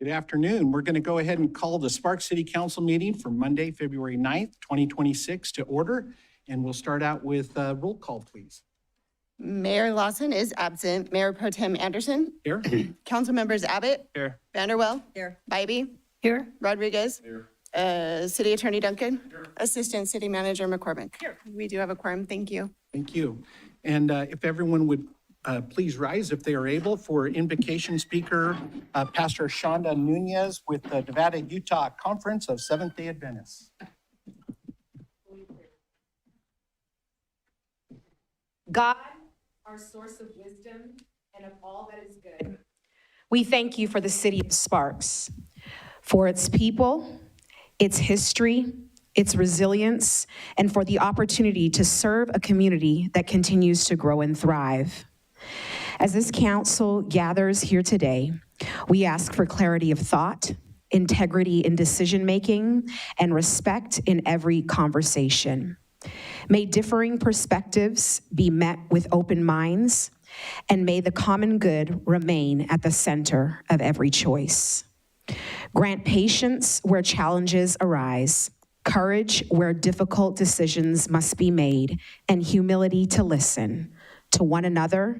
Good afternoon. We're going to go ahead and call the Sparks City Council meeting for Monday, February 9th, 2026 to order. And we'll start out with roll call, please. Mayor Lawson is absent. Mayor Pro Tem Anderson. Here. Council members Abbott. Here. Vanderwell. Here. Bybee. Here. Rodriguez. Here. City Attorney Duncan. Here. Assistant City Manager McCormick. Here. We do have a quorum. Thank you. Thank you. And if everyone would please rise if they are able for invocation speaker, Pastor Shonda Nunez with the Nevada-Utah Conference of Seventh-day Adventists. God, our source of wisdom and of all that is good, we thank you for the city of Sparks, for its people, its history, its resilience, and for the opportunity to serve a community that continues to grow and thrive. As this council gathers here today, we ask for clarity of thought, integrity in decision-making, and respect in every conversation. May differing perspectives be met with open minds, and may the common good remain at the center of every choice. Grant patience where challenges arise, courage where difficult decisions must be made, and humility to listen to one another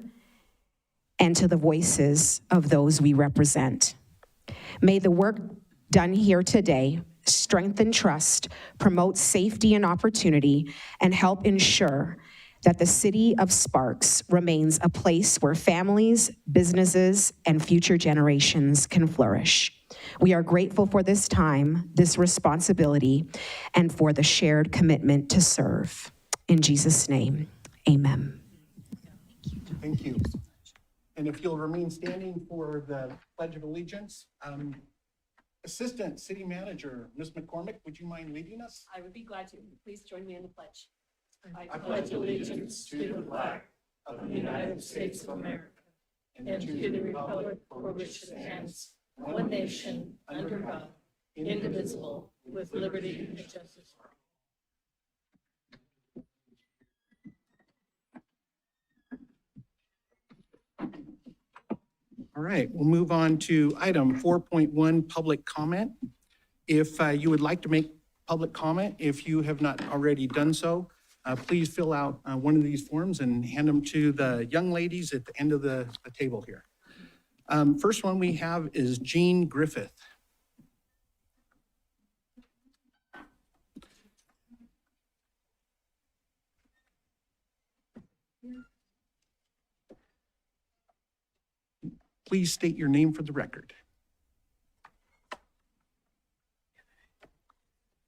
and to the voices of those we represent. May the work done here today strengthen trust, promote safety and opportunity, and help ensure that the city of Sparks remains a place where families, businesses, and future generations can flourish. We are grateful for this time, this responsibility, and for the shared commitment to serve. In Jesus' name, amen. Thank you. And if you'll remain standing for the Pledge of Allegiance, Assistant City Manager, Ms. McCormick, would you mind leading us? I would be glad to. Please join me in the pledge. I pledge allegiance to the flag of the United States of America and to the republic for which it stands, one nation, under God, indivisible, with liberty and justice for all. All right, we'll move on to item 4.1, public comment. If you would like to make public comment, if you have not already done so, please fill out one of these forms and hand them to the young ladies at the end of the table here. First one we have is Jean Griffith. Please state your name for the record.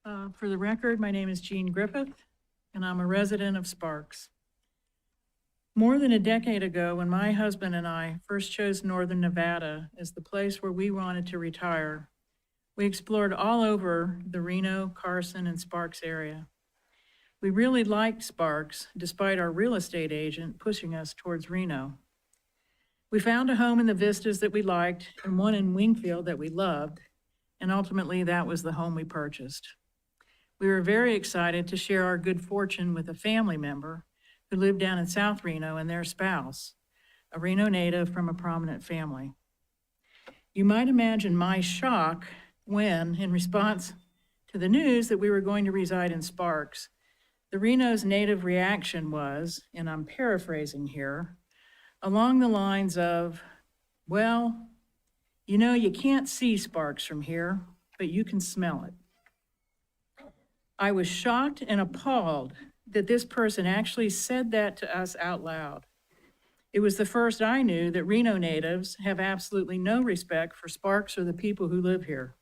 For the record, my name is Jean Griffith, and I'm a resident of Sparks. More than a decade ago, when my husband and I first chose Northern Nevada as the place where we wanted to retire, we explored all over the Reno, Carson, and Sparks area. We really liked Sparks, despite our real estate agent pushing us towards Reno. We found a home in the vistas that we liked and one in Wingfield that we loved, and ultimately that was the home we purchased. We were very excited to share our good fortune with a family member who lived down in South Reno and their spouse, a Reno native from a prominent family. You might imagine my shock when, in response to the news that we were going to reside in Sparks, the Reno's native reaction was, and I'm paraphrasing here, along the lines of, well, you know, you can't see Sparks from here, but you can smell it. I was shocked and appalled that this person actually said that to us out loud. It was the first I knew that Reno natives have absolutely no respect for Sparks or the people who live here.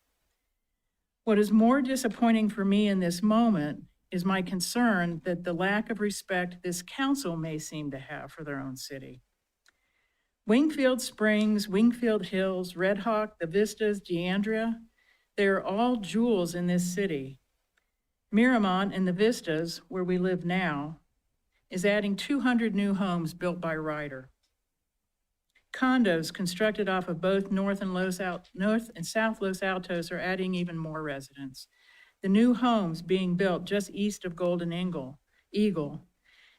What is more disappointing for me in this moment is my concern that the lack of respect this council may seem to have for their own city. Wingfield Springs, Wingfield Hills, Red Hawk, the Vistas, Deandra, they are all jewels in this city. Miramont and the Vistas, where we live now, is adding 200 new homes built by Ryder. Condos constructed off of both North and South Los Altos are adding even more residents. The new homes being built just east of Golden Eagle.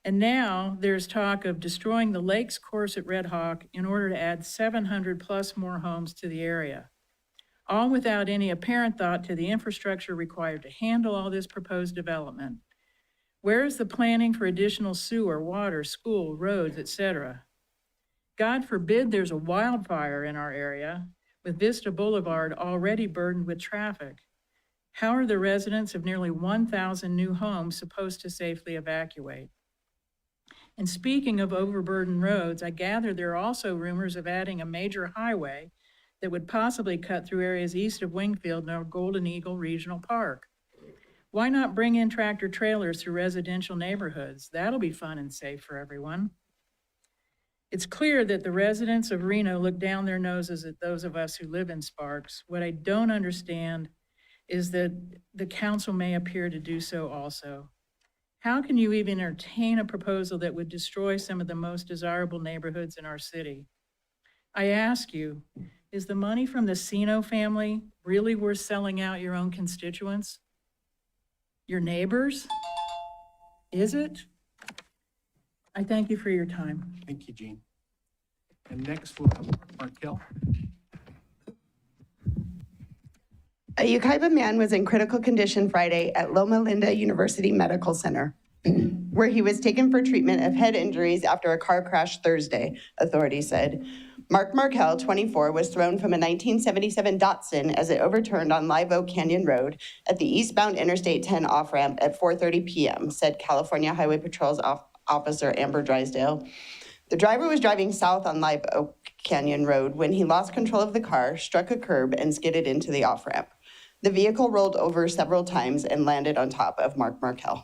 And now there's talk of destroying the Lakes course at Red Hawk in order to add 700 plus more homes to the area. all without any apparent thought to the infrastructure required to handle all this proposed development. Where is the planning for additional sewer, water, school, roads, etc.? God forbid there's a wildfire in our area, with Vista Boulevard already burdened with traffic. How are the residents of nearly 1,000 new homes supposed to safely evacuate? And speaking of overburdened roads, I gather there are also rumors of adding a major highway that would possibly cut through areas east of Wingfield near Golden Eagle Regional Park. Why not bring in tractor trailers through residential neighborhoods? That'll be fun and safe for everyone. It's clear that the residents of Reno look down their noses at those of us who live in Sparks. What I don't understand is that the council may appear to do so also. How can you even entertain a proposal that would destroy some of the most desirable neighborhoods in our city? I ask you, is the money from the Sino family really worth selling out your own constituents? Your neighbors? Is it? I thank you for your time. Thank you, Jean. And next we'll have Mark Markell. A Yucaipa man was in critical condition Friday at Loma Linda University Medical Center, where he was taken for treatment of head injuries after a car crash Thursday, authorities said. Mark Markell, 24, was thrown from a 1977 Datsun as it overturned on Live Oak Canyon Road at the eastbound Interstate 10 off-ramp at 4:30 p.m., said California Highway Patrol's Officer Amber Drysdale. The driver was driving south on Live Oak Canyon Road when he lost control of the car, struck a curb, and skidded into the off-ramp. The vehicle rolled over several times and landed on top of Mark Markell.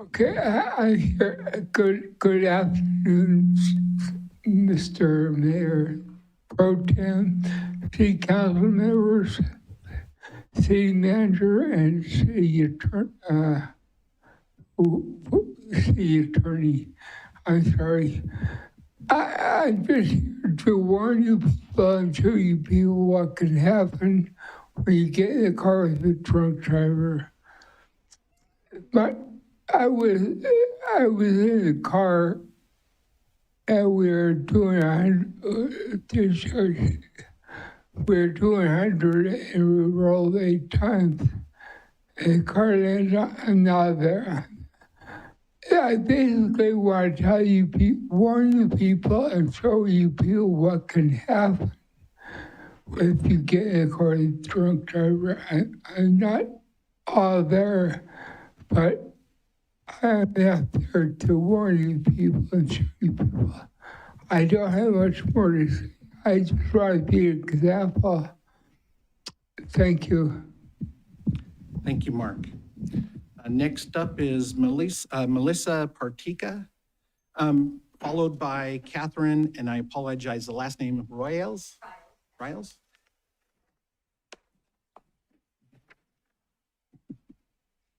Okay, I hear, good afternoon, Mr. Mayor Pro Tem, City Council members, City Manager, and City Attorney. I'm sorry. I'm just here to warn you people and show you people what can happen when you get in a car with a drunk driver. But I was in the car and we were doing 100 and we rolled 8 times. And the car landed on not there. I basically want to tell you, warn you people and show you people what can happen if you get in a car with a drunk driver. I'm not all there, but I'm out there to warn you people and show you people. I don't have much more to say. I just want to be an example. Thank you. Thank you, Mark. Next up is Melissa Partika, followed by Catherine, and I apologize, the last name, Riles?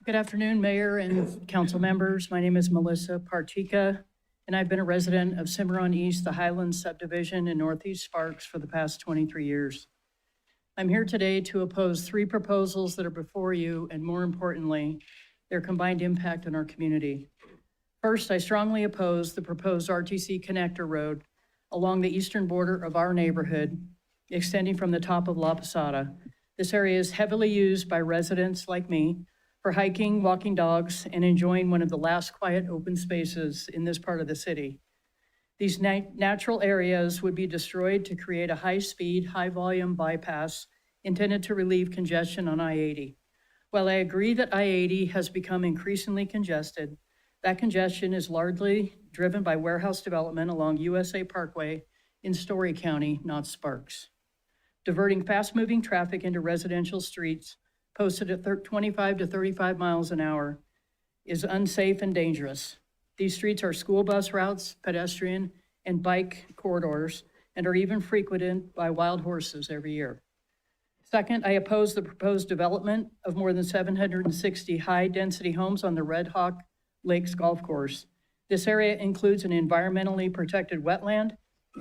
Good afternoon, Mayor and council members. My name is Melissa Partika, and I've been a resident of Cimarron East, the Highlands subdivision in Northeast Sparks for the past 23 years. I'm here today to oppose 3 proposals that are before you, and more importantly, their combined impact on our community. First, I strongly oppose the proposed RTC Connector Road along the eastern border of our neighborhood, extending from the top of La Posada. This area is heavily used by residents like me for hiking, walking dogs, and enjoying one of the last quiet open spaces in this part of the city. These natural areas would be destroyed to create a high-speed, high-volume bypass intended to relieve congestion on I-80. While I agree that I-80 has become increasingly congested, that congestion is largely driven by warehouse development along USA Parkway in Story County, not Sparks. Diverting fast-moving traffic into residential streets posted at 25 to 35 miles an hour is unsafe and dangerous. These streets are school bus routes, pedestrian, and bike corridors, and are even frequented by wild horses every year. Second, I oppose the proposed development of more than 760 high-density homes on the Red Hawk Lakes Golf Course. This area includes an environmentally protected wetland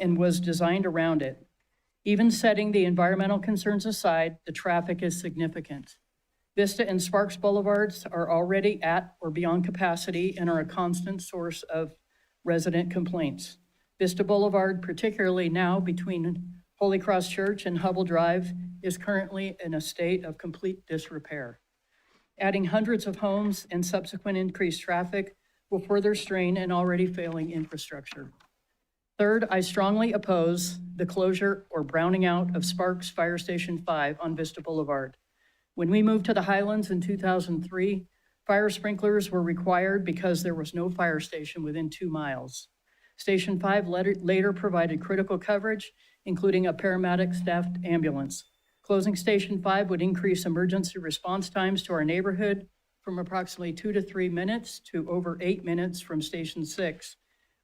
and was designed around it. Even setting the environmental concerns aside, the traffic is significant. Vista and Sparks Boulevards are already at or beyond capacity and are a constant source of resident complaints. Vista Boulevard, particularly now between Holy Cross Church in Hubble Drive is currently in a state of complete disrepair. Adding hundreds of homes and subsequent increased traffic will further strain an already failing infrastructure. Third, I strongly oppose the closure or browning out of Sparks Fire Station 5 on Vista Boulevard. When we moved to the Highlands in 2003, fire sprinklers were required because there was no fire station within 2 miles. Station 5 later provided critical coverage, including a paramedic staffed ambulance. Closing Station 5 would increase emergency response times to our neighborhood from approximately 2 to 3 minutes to over 8 minutes from Station 6,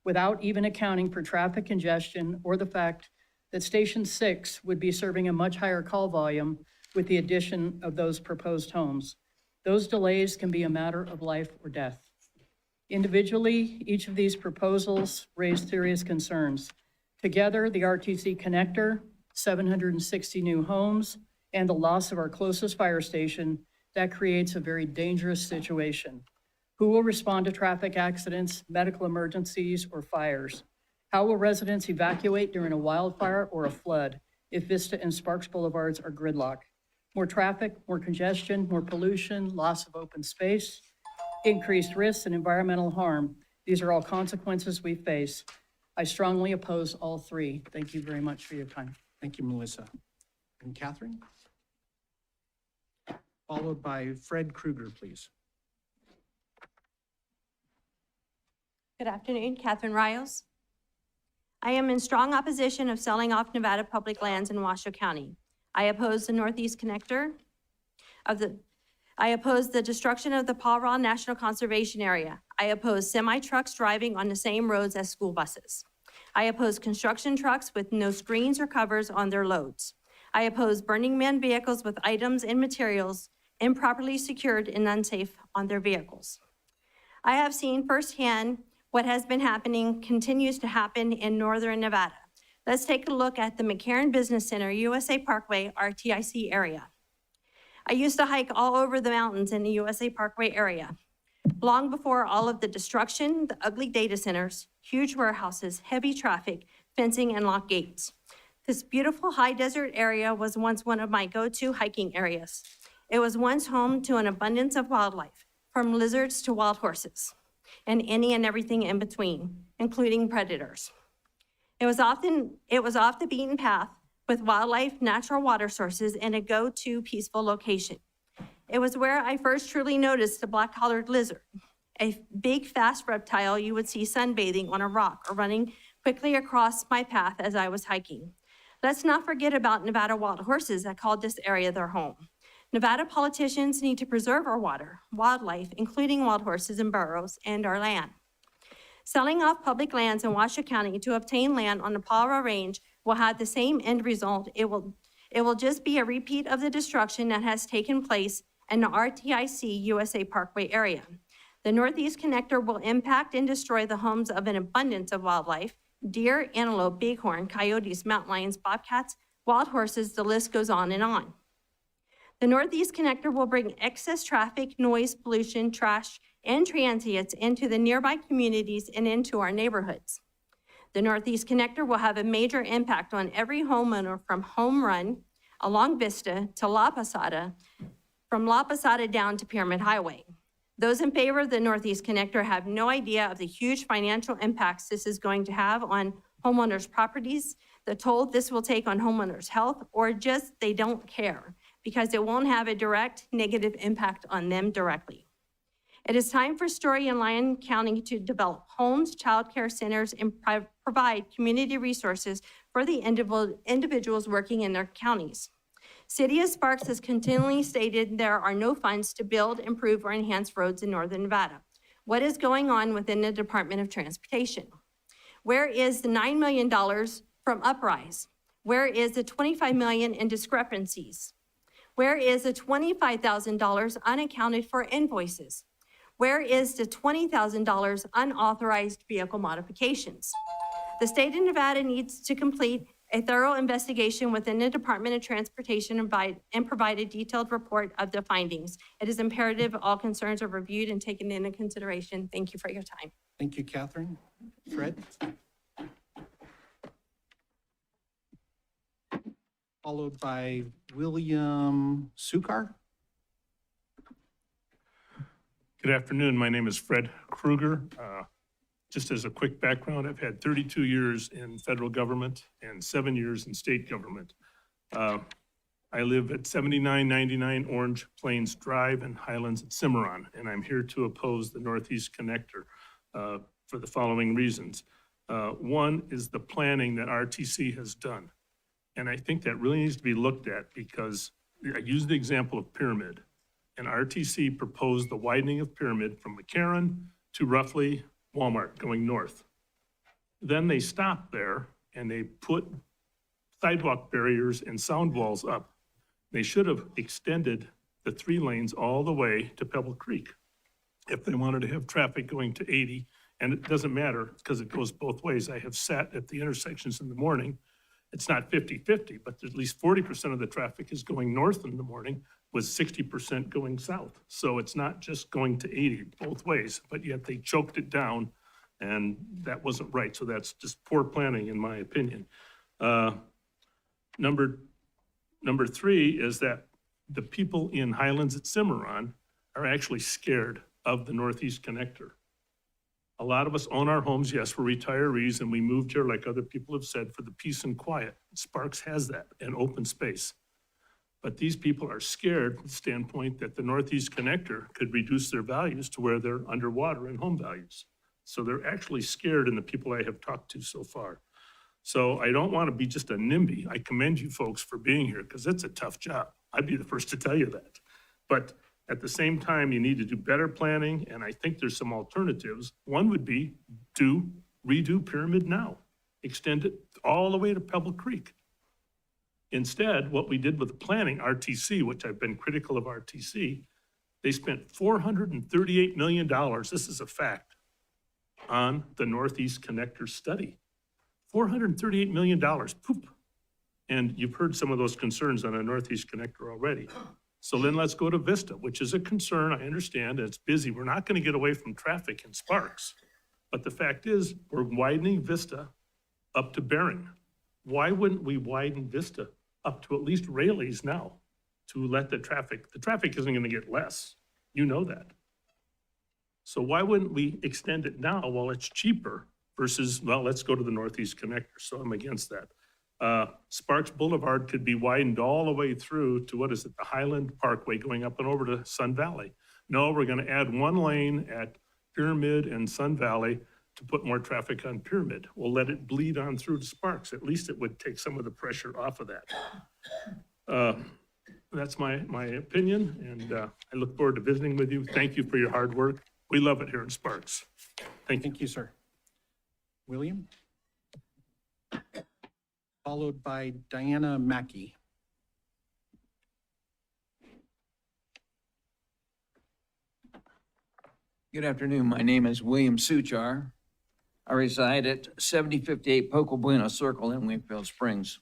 without even accounting for traffic congestion or the fact that Station 6 would be serving a much higher call volume with the addition of those proposed homes. Those delays can be a matter of life or death. Individually, each of these proposals raise serious concerns. Together, the RTC connector, 760 new homes, and the loss of our closest fire station, that creates a very dangerous situation. Who will respond to traffic accidents, medical emergencies, or fires? How will residents evacuate during a wildfire or a flood if Vista and Sparks Boulevards are gridlocked? More traffic, more congestion, more pollution, loss of open space, increased risks and environmental harm. These are all consequences we face. I strongly oppose all three. Thank you very much for your time. Thank you, Melissa. And Catherine? Followed by Fred Krueger, please. Good afternoon, Catherine Rios. I am in strong opposition of selling off Nevada public lands in Washoe County. I oppose the Northeast Connector I oppose the destruction of the Paw Raw National Conservation Area. I oppose semi-trucks driving on the same roads as school buses. I oppose construction trucks with no screens or covers on their loads. I oppose Burning Man vehicles with items and materials improperly secured and unsafe on their vehicles. I have seen firsthand what has been happening, continues to happen in northern Nevada. Let's take a look at the McCarran Business Center, USA Parkway, RTIC area. I used to hike all over the mountains in the USA Parkway area. Long before all of the destruction, the ugly data centers, huge warehouses, heavy traffic, fencing, and locked gates. This beautiful high desert area was once one of my go-to hiking areas. It was once home to an abundance of wildlife, from lizards to wild horses, and any and everything in between, including predators. It was off the beaten path with wildlife, natural water sources, and a go-to peaceful location. It was where I first truly noticed the black-collared lizard, a big, fast reptile you would see sunbathing on a rock or running quickly across my path as I was hiking. Let's not forget about Nevada wild horses that called this area their home. Nevada politicians need to preserve our water, wildlife, including wild horses and burros, and our land. Selling off public lands in Washoe County to obtain land on the Paw Raw Range will have the same end result. It will just be a repeat of the destruction that has taken place in the RTIC USA Parkway area. The Northeast Connector will impact and destroy the homes of an abundance of wildlife: deer, antelope, bighorn, coyotes, mountain lions, bobcats, wild horses, the list goes on and on. The Northeast Connector will bring excess traffic, noise, pollution, trash, and transients into the nearby communities and into our neighborhoods. The Northeast Connector will have a major impact on every homeowner from Home Run along Vista to La Posada, from La Posada down to Pyramid Highway. Those in favor of the Northeast Connector have no idea of the huge financial impacts this is going to have on homeowners' properties, the toll this will take on homeowners' health, or just they don't care because it won't have a direct negative impact on them directly. It is time for Story and Lyon County to develop homes, childcare centers, and provide community resources for the individuals working in their counties. City of Sparks has continually stated there are no funds to build, improve, or enhance roads in northern Nevada. What is going on within the Department of Transportation? Where is the $9 million from Uprise? Where is the $25 million in discrepancies? Where is the $25,000 unaccounted for invoices? Where is the $20,000 unauthorized vehicle modifications? The state of Nevada needs to complete a thorough investigation within the Department of Transportation and provide a detailed report of the findings. It is imperative all concerns are reviewed and taken into consideration. Thank you for your time. Thank you, Catherine. Fred? followed by William Sukar. Good afternoon. My name is Fred Kruger. Just as a quick background, I've had 32 years in federal government and 7 years in state government. I live at 7999 Orange Plains Drive in Highlands at Cimarron, and I'm here to oppose the Northeast Connector for the following reasons. One is the planning that RTC has done. And I think that really needs to be looked at because I use the example of Pyramid. And RTC proposed the widening of Pyramid from McCarran to roughly Walmart going north. Then they stopped there and they put sidewalk barriers and sound walls up. They should have extended the 3 lanes all the way to Pebble Creek if they wanted to have traffic going to 80. And it doesn't matter because it goes both ways. I have sat at the intersections in the morning. It's not 50-50, but at least 40% of the traffic is going north in the morning with 60% going south. So it's not just going to 80 both ways, but yet they choked it down and that wasn't right. So that's just poor planning in my opinion. Number 3 is that the people in Highlands at Cimarron are actually scared of the Northeast Connector. A lot of us own our homes. Yes, we're retirees and we moved here, like other people have said, for the peace and quiet. Sparks has that, and open space. But these people are scared from the standpoint that the Northeast Connector could reduce their values to where they're underwater in home values. So they're actually scared in the people I have talked to so far. So I don't want to be just a NIMBY. I commend you folks for being here because it's a tough job. I'd be the first to tell you that. But at the same time, you need to do better planning, and I think there's some alternatives. One would be to redo Pyramid now, extend it all the way to Pebble Creek. Instead, what we did with the planning, RTC, which I've been critical of RTC, they spent $438 million, this is a fact, on the Northeast Connector study. $438 million, poop. And you've heard some of those concerns on a Northeast Connector already. So then let's go to Vista, which is a concern, I understand, it's busy. We're not going to get away from traffic in Sparks. But the fact is, we're widening Vista up to Bering. Why wouldn't we widen Vista up to at least Rayleigh's now to let the traffic isn't going to get less. You know that. So why wouldn't we extend it now while it's cheaper versus, well, let's go to the Northeast Connector. So I'm against that. Sparks Boulevard could be widened all the way through to, what is it, the Highland Parkway going up and over to Sun Valley. No, we're going to add 1 lane at Pyramid and Sun Valley to put more traffic on Pyramid. We'll let it bleed on through to Sparks. At least it would take some of the pressure off of that. That's my opinion, and I look forward to visiting with you. Thank you for your hard work. We love it here in Sparks. Thank you. Thank you, sir. William? Followed by Diana Mackey. Good afternoon. My name is William Suchar. I reside at 7058 Poco Bueno Circle in Wingfield Springs.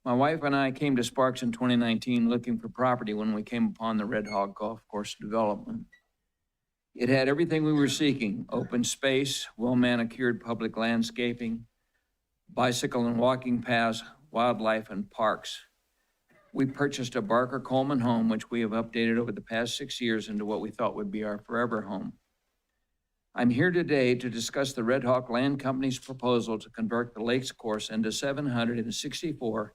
My wife and I came to Sparks in 2019 looking for property when we came upon the Red Hawk Golf Course development. It had everything we were seeking: open space, well-manicured public landscaping, bicycle and walking paths, wildlife, and parks. We purchased a Barker Coleman home, which we have updated over the past 6 years into what we thought would be our forever home. I'm here today to discuss the Red Hawk Land Company's proposal to convert the Lakes Course into 764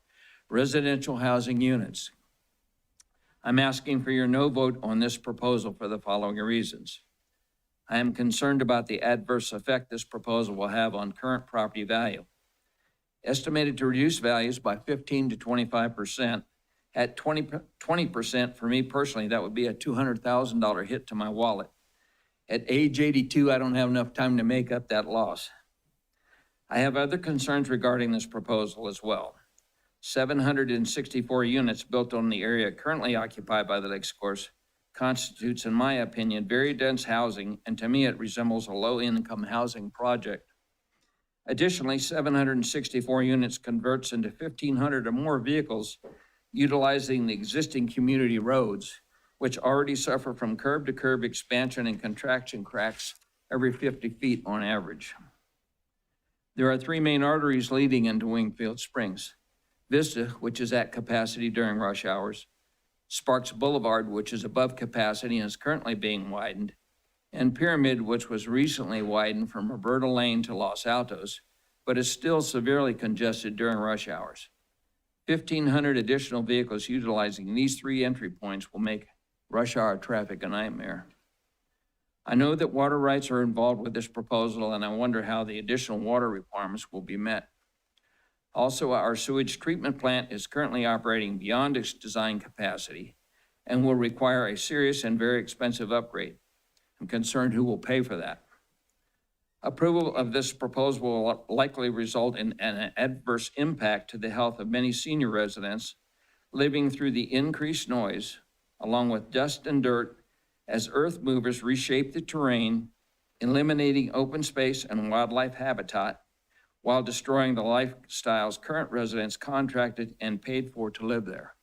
residential housing units. I'm asking for your no vote on this proposal for the following reasons. I am concerned about the adverse effect this proposal will have on current property value. Estimated to reduce values by 15 to 25%. At 20% for me personally, that would be a $200,000 hit to my wallet. At age 82, I don't have enough time to make up that loss. I have other concerns regarding this proposal as well. 764 units built on the area currently occupied by the Lakes Course constitutes, in my opinion, very dense housing, and to me it resembles a low-income housing project. Additionally, 764 units converts into 1,500 or more vehicles utilizing the existing community roads, which already suffer from curb-to-curb expansion and contraction cracks every 50 feet on average. There are 3 main arteries leading into Wingfield Springs: Vista, which is at capacity during rush hours, Sparks Boulevard, which is above capacity and is currently being widened, and Pyramid, which was recently widened from Roberta Lane to Los Altos, but is still severely congested during rush hours. 1,500 additional vehicles utilizing these three entry points will make rush hour traffic a nightmare. I know that water rights are involved with this proposal, and I wonder how the additional water requirements will be met. Also, our sewage treatment plant is currently operating beyond its design capacity and will require a serious and very expensive upgrade. I'm concerned who will pay for that. Approval of this proposal will likely result in an adverse impact to the health of many senior residents living through the increased noise, along with dust and dirt, as earth movers reshape the terrain, eliminating open space and wildlife habitat, while destroying the lifestyles current residents contracted and paid for to live there.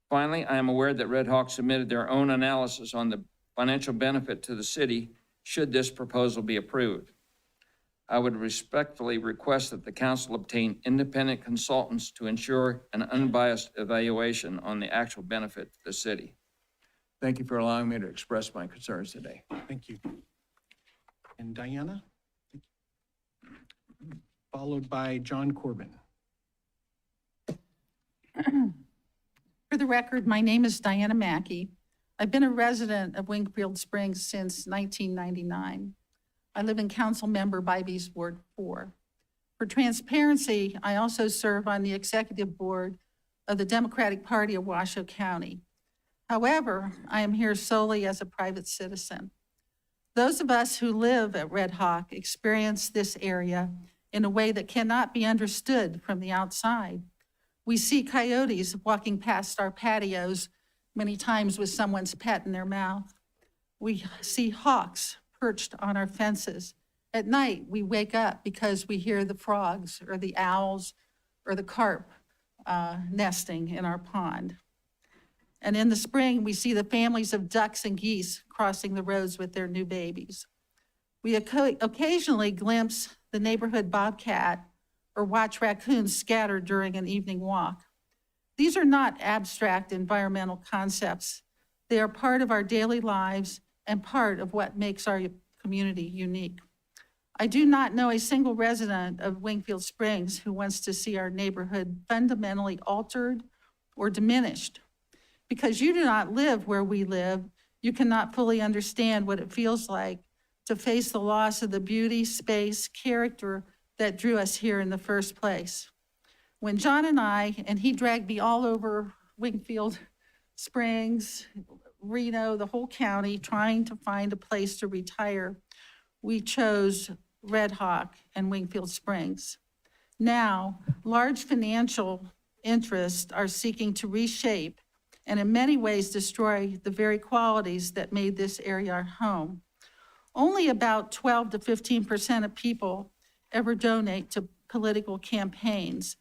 Finally, I am aware that Red Hawk submitted their own analysis on the financial benefit to the city should this proposal be approved. I would respectfully request that the council obtain independent consultants to ensure an unbiased evaluation on the actual benefit to the city. Thank you for allowing me to express my concerns today. Thank you. And Diana? Followed by John Corbin. For the record, my name is Diana Mackey. I've been a resident of Wingfield Springs since 1999. I live in Council Member Bybee's Ward 4. For transparency, I also serve on the executive board of the Democratic Party of Washoe County. However, I am here solely as a private citizen. Those of us who live at Red Hawk experience this area in a way that cannot be understood from the outside. We see coyotes walking past our patios, many times with someone's pet in their mouth. We see hawks perched on our fences. At night, we wake up because we hear the frogs or the owls or the carp nesting in our pond. And in the spring, we see the families of ducks and geese crossing the roads with their new babies. We occasionally glimpse the neighborhood bobcat or watch raccoons scatter during an evening walk. These are not abstract environmental concepts. They are part of our daily lives and part of what makes our community unique. I do not know a single resident of Wingfield Springs who wants to see our neighborhood fundamentally altered or diminished. Because you do not live where we live, you cannot fully understand what it feels like to face the loss of the beauty, space, character that drew us here in the first place. When John and he dragged me all over Wingfield Springs, Reno, the whole county, trying to find a place to retire, we chose Red Hawk and Wingfield Springs. Now, large financial interests are seeking to reshape and in many ways destroy the very qualities that made this area our home. Only about 12 to 15% of people ever donate to political campaigns.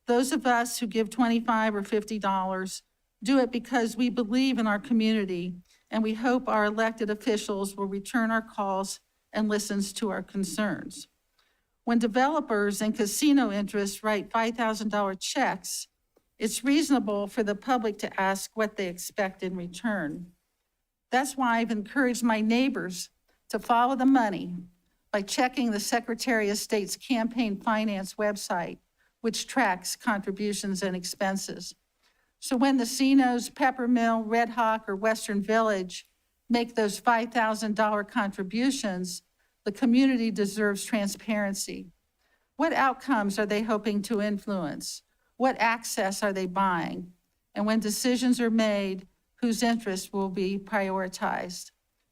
Those of us who give $25 or $50 do it because we believe in our community and we hope our elected officials will return our calls and listens to our concerns. When developers and casino interests write $5,000 checks, it's reasonable for the public to ask what they expect in return. That's why I've encouraged my neighbors to follow the money by checking the Secretary of State's campaign finance website, which tracks contributions and expenses. So when the Cinos, Peppermill, Red Hawk, or Western Village make those $5,000 contributions, the community deserves transparency. What outcomes are they hoping to influence? What access are they buying? And when decisions are made, whose interests will be prioritized?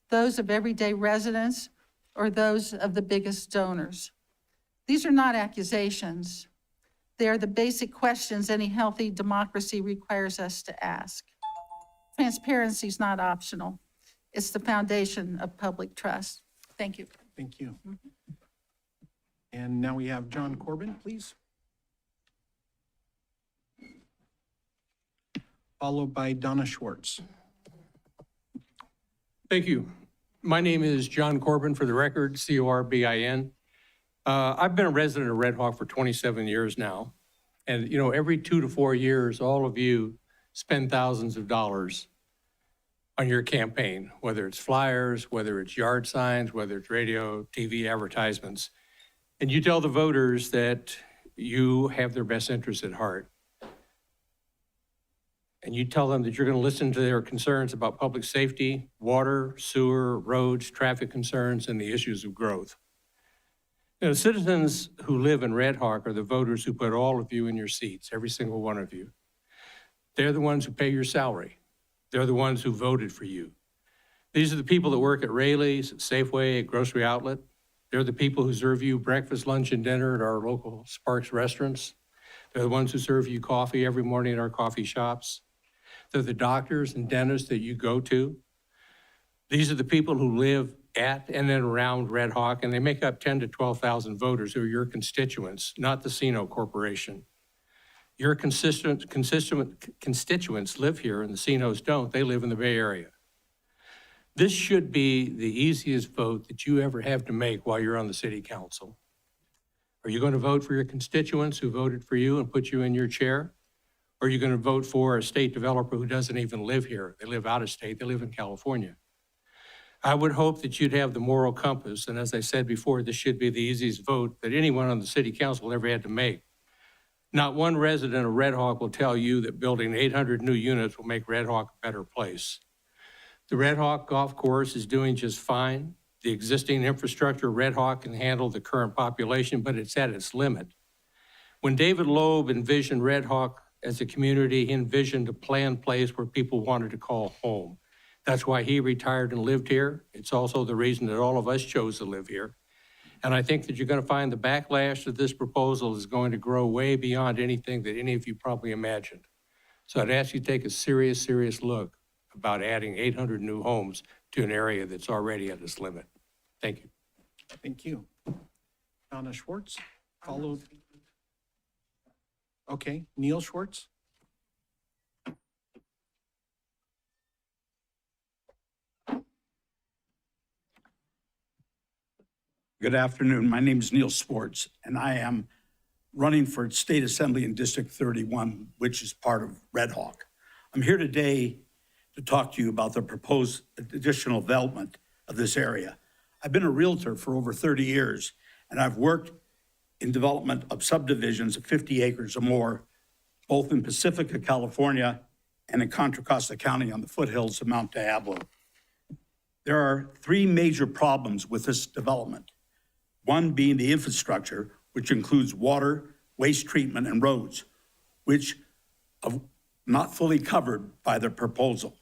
Those of everyday residents or those of the biggest donors? These are not accusations. They are the basic questions any healthy democracy requires us to ask. Transparency is not optional. It's the foundation of public trust. Thank you. Thank you. And now we have John Corbin, please. Followed by Donna Schwartz. Thank you. My name is John Corbin, for the record, Corbin. I've been a resident of Red Hawk for 27 years now, And, every 2 to 4 years, all of you spend thousands of dollars on your campaign, whether it's flyers, whether it's yard signs, whether it's radio, TV advertisements. And you tell the voters that you have their best interests at heart. And you tell them that you're going to listen to their concerns about public safety, water, sewer, roads, traffic concerns, and the issues of growth. Citizens who live in Red Hawk are the voters who put all of you in your seats, every single one of you. They're the ones who pay your salary. They're the ones who voted for you. These are the people that work at Rayleigh's, at Safeway, at Grocery Outlet. They're the people who serve you breakfast, lunch, and dinner at our local Sparks restaurants. They're the ones who serve you coffee every morning at our coffee shops. They're the doctors and dentists that you go to. These are the people who live at and then around Red Hawk, and they make up 10 to 12,000 voters who are your constituents, not the Cino Corporation. Your constituents live here, and the Cinos don't. They live in the Bay Area. This should be the easiest vote that you ever have to make while you're on the city council. Are you going to vote for your constituents who voted for you and put you in your chair? Or are you going to vote for a state developer who doesn't even live here? They live out of state. They live in California. I would hope that you'd have the moral compass, and as I said before, this should be the easiest vote that anyone on the city council ever had to make. Not one resident of Red Hawk will tell you that building 800 new units will make Red Hawk a better place. The Red Hawk Golf Course is doing just fine. The existing infrastructure of Red Hawk can handle the current population, but it's at its limit. When David Loeb envisioned Red Hawk as a community, he envisioned a planned place where people wanted to call home. That's why he retired and lived here. It's also the reason that all of us chose to live here. And I think that you're going to find the backlash to this proposal is going to grow way beyond anything that any of you probably imagined. So I'd ask you to take a serious, serious look about adding 800 new homes to an area that's already at its limit. Thank you. Thank you. Donna Schwartz, followed. Okay, Neil Schwartz. Good afternoon. My name is Neil Schwartz, and I am running for State Assembly in District 31, which is part of Red Hawk. I'm here today to talk to you about the proposed additional development of this area. I've been a realtor for over 30 years, and I've worked in development of subdivisions of 50 acres or more, both in Pacifica, California, and in Contra Costa County on the foothills of Mount Diablo. There are three major problems with this development. One being the infrastructure, which includes water, waste treatment, and roads, which are not fully covered by the proposal.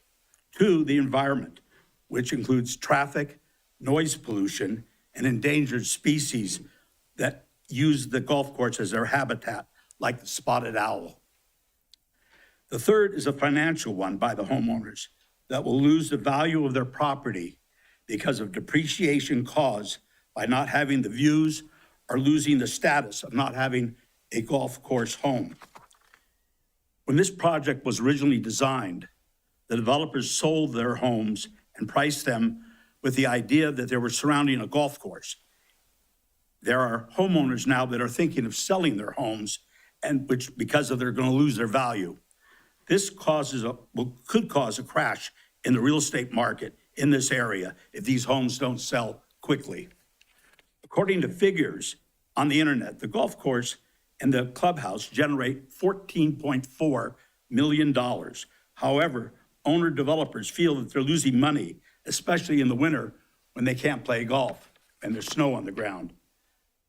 Two, the environment, which includes traffic, noise pollution, and endangered species that use the golf course as their habitat, like the spotted owl. The third is a financial one by the homeowners that will lose the value of their property because of depreciation caused by not having the views or losing the status of not having a golf course home. When this project was originally designed, the developers sold their homes and priced them with the idea that they were surrounding a golf course. There are homeowners now that are thinking of selling their homes, and which because of they're going to lose their value. This could cause a crash in the real estate market in this area if these homes don't sell quickly. According to figures on the internet, the golf course and the clubhouse generate $14.4 million. However, owner developers feel that they're losing money, especially in the winter when they can't play golf and there's snow on the ground.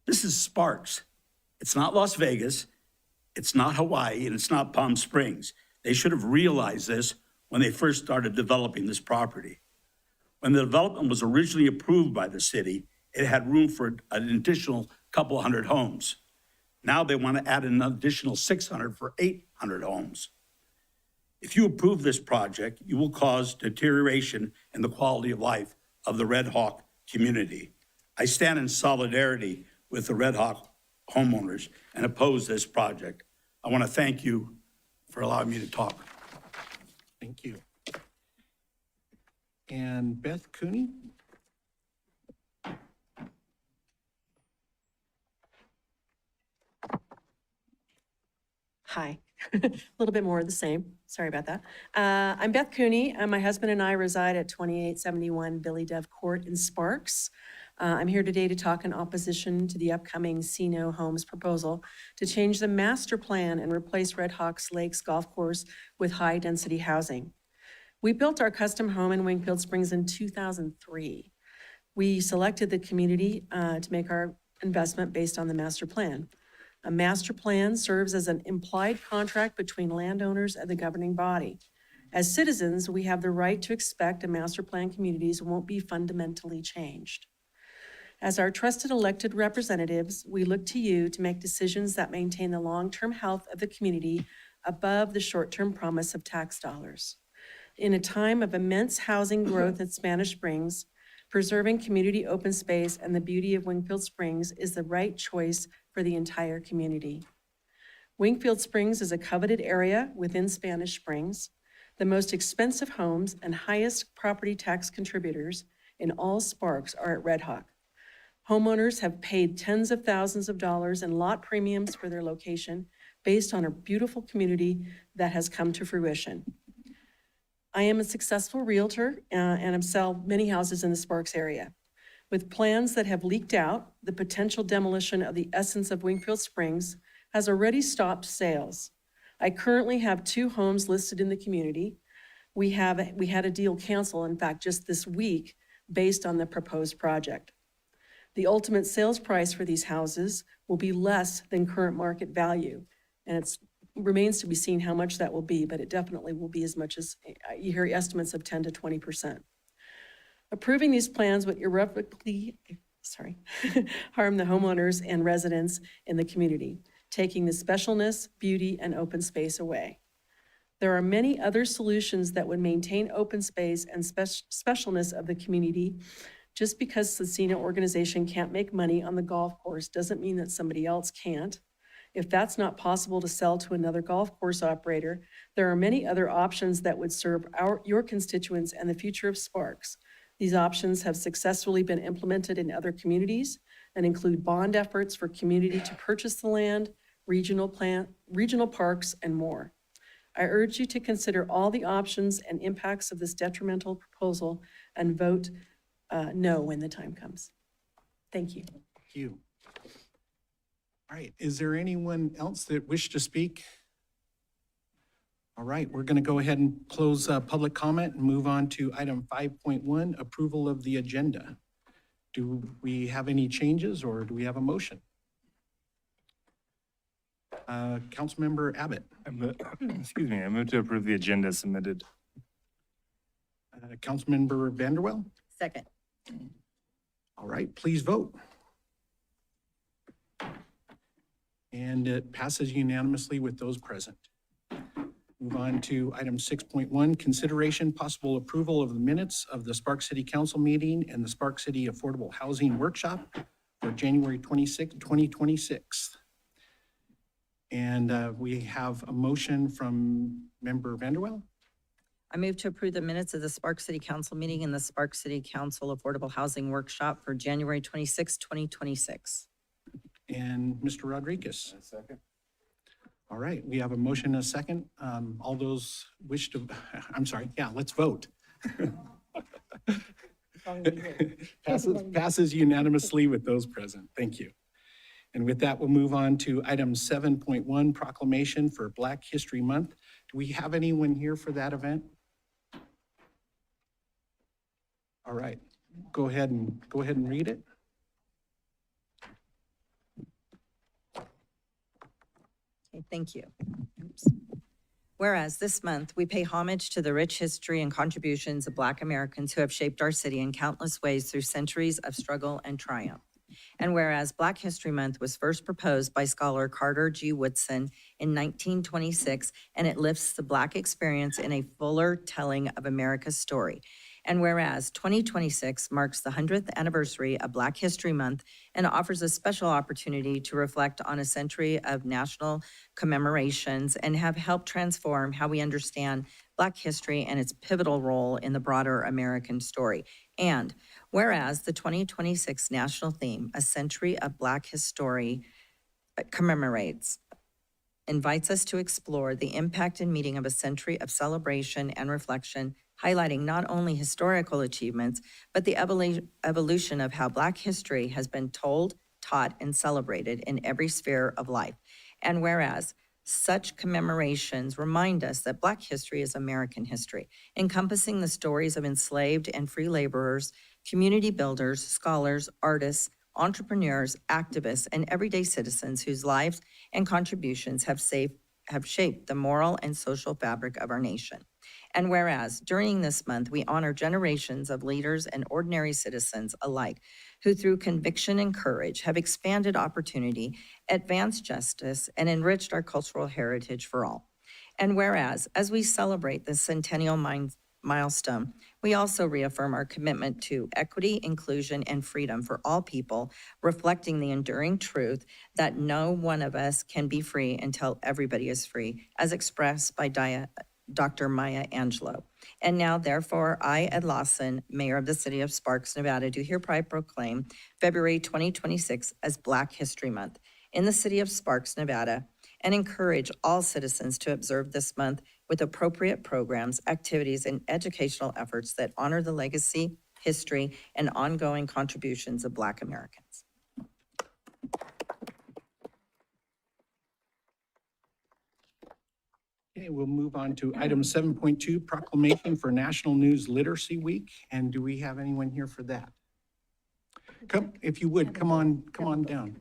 This is Sparks. It's not Las Vegas, it's not Hawaii, and it's not Palm Springs. They should have realized this when they first started developing this property. When the development was originally approved by the city, it had room for an additional couple hundred homes. Now they want to add an additional 600 for 800 homes. If you approve this project, you will cause deterioration in the quality of life of the Red Hawk community. I stand in solidarity with the Red Hawk homeowners and oppose this project. I want to thank you for allowing me to talk. Thank you. And Beth Cooney? A little bit more of the same. Sorry about that. I'm Beth Cooney, and my husband and I reside at 2871 Billy Dove Court in Sparks. I'm here today to talk in opposition to the upcoming Cino Homes proposal to change the master plan and replace Red Hawks Lakes Golf Course with high-density housing. We built our custom home in Wingfield Springs in 2003. We selected the community to make our investment based on the master plan. A master plan serves as an implied contract between landowners and the governing body. As citizens, we have the right to expect a master plan communities won't be fundamentally changed. As our trusted elected representatives, we look to you to make decisions that maintain the long-term health of the community above the short-term promise of tax dollars. In a time of immense housing growth at Spanish Springs, preserving community open space and the beauty of Wingfield Springs is the right choice for the entire community. Wingfield Springs is a coveted area within Spanish Springs. The most expensive homes and highest property tax contributors in all Sparks are at Red Hawk. Homeowners have paid tens of thousands of dollars in lot premiums for their location based on a beautiful community that has come to fruition. I am a successful realtor and have sold many houses in the Sparks area. With plans that have leaked out, the potential demolition of the essence of Wingfield Springs has already stopped sales. I currently have 2 homes listed in the community. We had a deal cancel, in fact, just this week based on the proposed project. The ultimate sales price for these houses will be less than current market value, and it remains to be seen how much that will be, but it definitely will be as much as, you hear estimates of 10 to 20%. Approving these plans would irrevocably, harm the homeowners and residents in the community, taking the specialness, beauty, and open space away. There are many other solutions that would maintain open space and specialness of the community. Just because the Cino organization can't make money on the golf course doesn't mean that somebody else can't. If that's not possible to sell to another golf course operator, there are many other options that would serve your constituents and the future of Sparks. These options have successfully been implemented in other communities and include bond efforts for community to purchase the land, regional parks, and more. I urge you to consider all the options and impacts of this detrimental proposal and vote no when the time comes. Thank you. Thank you. All right, is there anyone else that wished to speak? All right, we're going to go ahead and close public comment and move on to item 5.1, approval of the agenda. Do we have any changes or do we have a motion? Councilmember Abbott. I move to approve the agenda submitted. Councilmember Vanderwell. Second. All right, please vote. And it passes unanimously with those present. Move on to item 6.1, consideration possible approval of the minutes of the Spark City Council meeting and the Spark City Affordable Housing Workshop for January 26, 2026. And we have a motion from Member Vanderwell. I move to approve the minutes of the Spark City Council meeting and the Spark City Council Affordable Housing Workshop for January 26, 2026. And Mr. Rodriguez. Second. All right, we have a motion and a second. All those wish to, I'm sorry, yeah, let's vote. Passes unanimously with those present. Thank you. And with that, we'll move on to item 7.1, proclamation for Black History Month. Do we have anyone here for that event? All right, go ahead and read it. Okay, thank you. Oops. Whereas this month, we pay homage to the rich history and contributions of Black Americans who have shaped our city in countless ways through centuries of struggle and triumph. And whereas Black History Month was first proposed by scholar Carter G. Woodson in 1926, and it lifts the Black experience in a fuller telling of America's story. And whereas 2026 marks the 100th anniversary of Black History Month and offers a special opportunity to reflect on a century of national commemorations and have helped transform how we understand Black history and its pivotal role in the broader American story. And whereas the 2026 national theme, A Century of Black History, commemorates invites us to explore the impact and meaning of a century of celebration and reflection, highlighting not only historical achievements, but the evolution of how Black history has been told, taught, and celebrated in every sphere of life. And whereas such commemorations remind us that Black history is American history, encompassing the stories of enslaved and free laborers, community builders, scholars, artists, entrepreneurs, activists, and everyday citizens whose lives and contributions have shaped the moral and social fabric of our nation. And whereas during this month, we honor generations of leaders and ordinary citizens alike who through conviction and courage have expanded opportunity, advanced justice, and enriched our cultural heritage for all. And whereas, as we celebrate this centennial milestone, we also reaffirm our commitment to equity, inclusion, and freedom for all people, reflecting the enduring truth that no one of us can be free until everybody is free, as expressed by Dr. Maya Angelou. And now, therefore, I, Ed Lawson, Mayor of the City of Sparks, Nevada, do hereby proclaim February 2026 as Black History Month in the City of Sparks, Nevada, and encourage all citizens to observe this month with appropriate programs, activities, and educational efforts that honor the legacy, history, and ongoing contributions of Black Americans. Okay, we'll move on to item 7.2, proclamation for National News Literacy Week. And do we have anyone here for that? Come, if you would, come on down.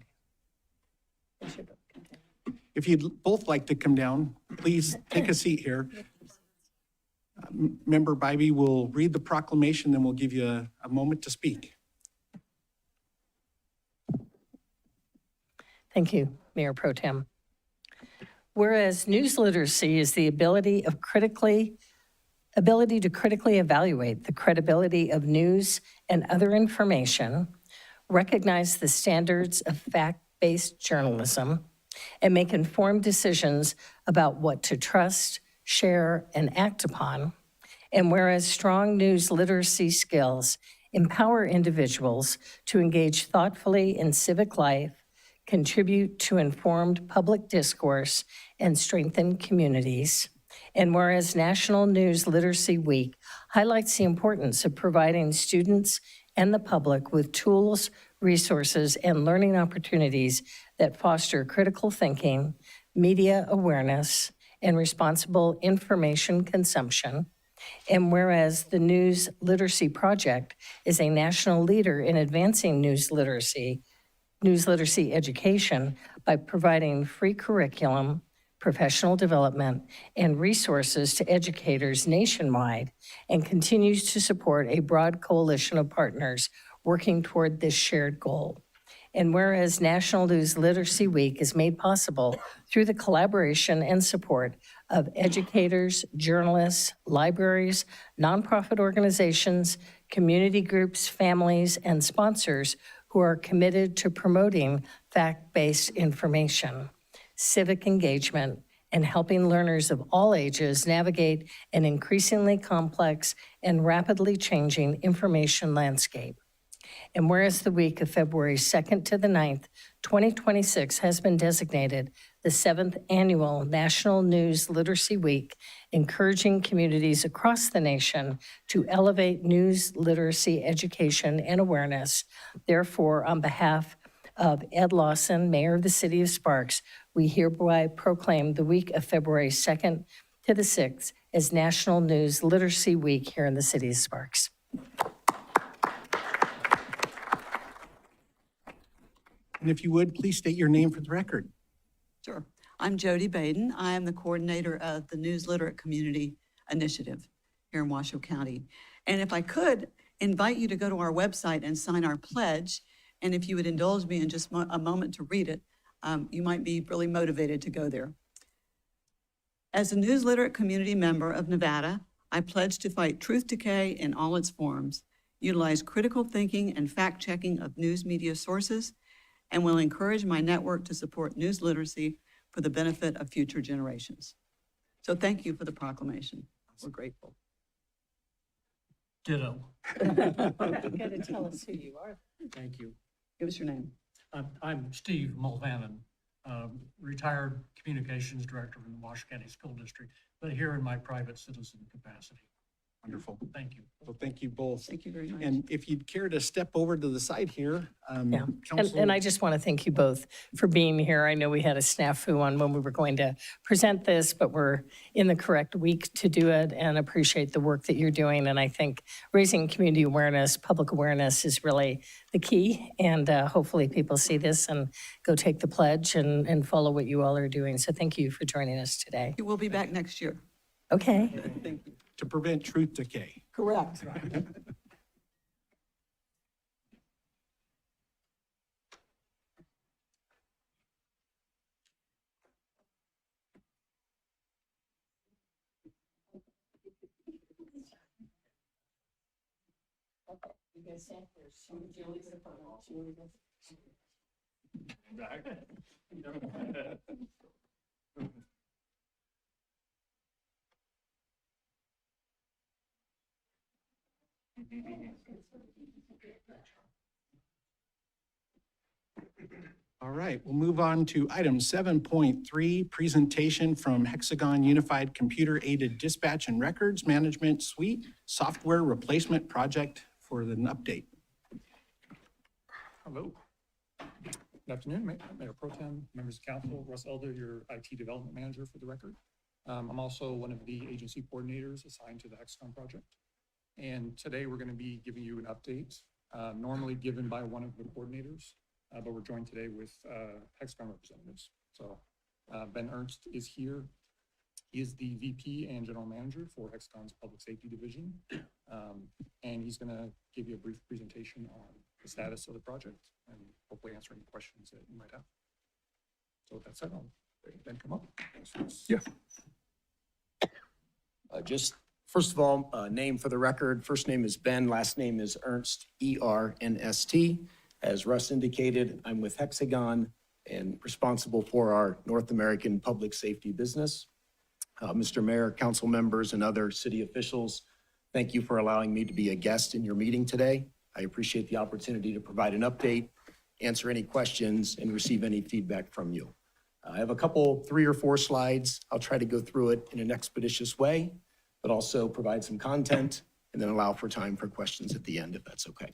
If you'd both like to come down, please take a seat here. Member Bybee will read the proclamation, then we'll give you a moment to speak. Thank you, Mayor Pro Tem. Whereas news literacy is the ability to critically evaluate the credibility of news and other information, recognize the standards of fact-based journalism, and make informed decisions about what to trust, share, and act upon. And whereas strong news literacy skills empower individuals to engage thoughtfully in civic life, contribute to informed public discourse, and strengthen communities. And whereas National News Literacy Week highlights the importance of providing students and the public with tools, resources, and learning opportunities that foster critical thinking, media awareness, and responsible information consumption. And whereas the News Literacy Project is a national leader in advancing news literacy education by providing free curriculum, professional development, and resources to educators nationwide, and continues to support a broad coalition of partners working toward this shared goal. And whereas National News Literacy Week is made possible through the collaboration and support of educators, journalists, libraries, nonprofit organizations, community groups, families, and sponsors who are committed to promoting fact-based information, civic engagement, and helping learners of all ages navigate an increasingly complex and rapidly changing information landscape. And whereas the week of February 2nd to the 9th, 2026 has been designated the 7th Annual National News Literacy Week, encouraging communities across the nation to elevate news literacy education and awareness. Therefore, on behalf of Ed Lawson, Mayor of the City of Sparks, we hereby proclaim the week of February 2nd to the 6th as National News Literacy Week here in the City of Sparks. And if you would, please state your name for the record. Sure. I'm Jody Baden. I am the coordinator of the News Literate Community Initiative here in Washoe County. And if I could invite you to go to our website and sign our pledge, and if you would indulge me in just a moment to read it, you might be really motivated to go there. As a News Literate community member of Nevada, I pledge to fight truth decay in all its forms, utilize critical thinking and fact-checking of news media sources, and will encourage my network to support news literacy for the benefit of future generations. So thank you for the proclamation. We're grateful. Ditto. You gotta tell us who you are. Thank you. Give us your name. I'm Steve Mulvannon. retired communications director from the Washoe County School District, but here in my private citizen capacity. Wonderful. Thank you. Well, thank you both. Thank you very much. And if you'd care to step over to the side here, Yeah. And Council. I just want to thank you both for being here. I know we had a snafu on when we were going to present this, but we're in the correct week to do it and appreciate the work that you're doing. And I think raising community awareness, public awareness is really the key. And hopefully people see this and go take the pledge and follow what you all are doing. So thank you for joining us today. We'll be back next year. Okay. To prevent truth decay. Correct. All right, we'll move on to item 7.3, presentation from Hexagon Unified Computer Aided Dispatch and Records Management Suite Software Replacement Project for an update. Hello. Good afternoon, Mayor Pro Tem, members of council, Russ Elder, your IT development manager for the record. I'm also one of the agency coordinators assigned to the Hexagon project. And today we're going to be giving you an update, normally given by one of the coordinators, but we're joined today with Hexagon representatives. So Ben Ernst is here. He is the VP and general manager for Hexagon's public safety division. And he's going to give you a brief presentation on the status of the project and hopefully answer any questions that you might have. So with that said, I'll let Ben come up. Yeah. Just, first of all, name for the record. First name is Ben, last name is Ernst, E-R-N-S-T. As Russ indicated, I'm with Hexagon and responsible for our North American public safety business. Mr. Mayor, council members, and other city officials, thank you for allowing me to be a guest in your meeting today. I appreciate the opportunity to provide an update, answer any questions, and receive any feedback from you. I have a couple, 3 or 4 slides. I'll try to go through it in an expeditious way, but also provide some content and then allow for time for questions at the end, if that's okay.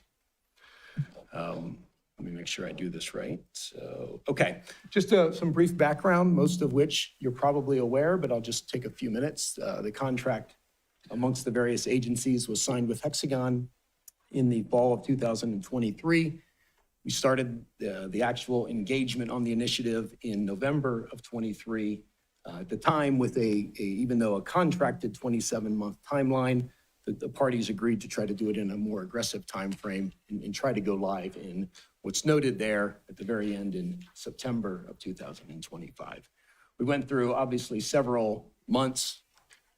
Let me make sure I do this right. So, okay, just some brief background, most of which you're probably aware, but I'll just take a few minutes. The contract amongst the various agencies was signed with Hexagon in the fall of 2023. We started the actual engagement on the initiative in November of 23. At the time, with even though a contracted 27-month timeline, the parties agreed to try to do it in a more aggressive timeframe and try to go live in what's noted there at the very end in September of 2025. We went through obviously several months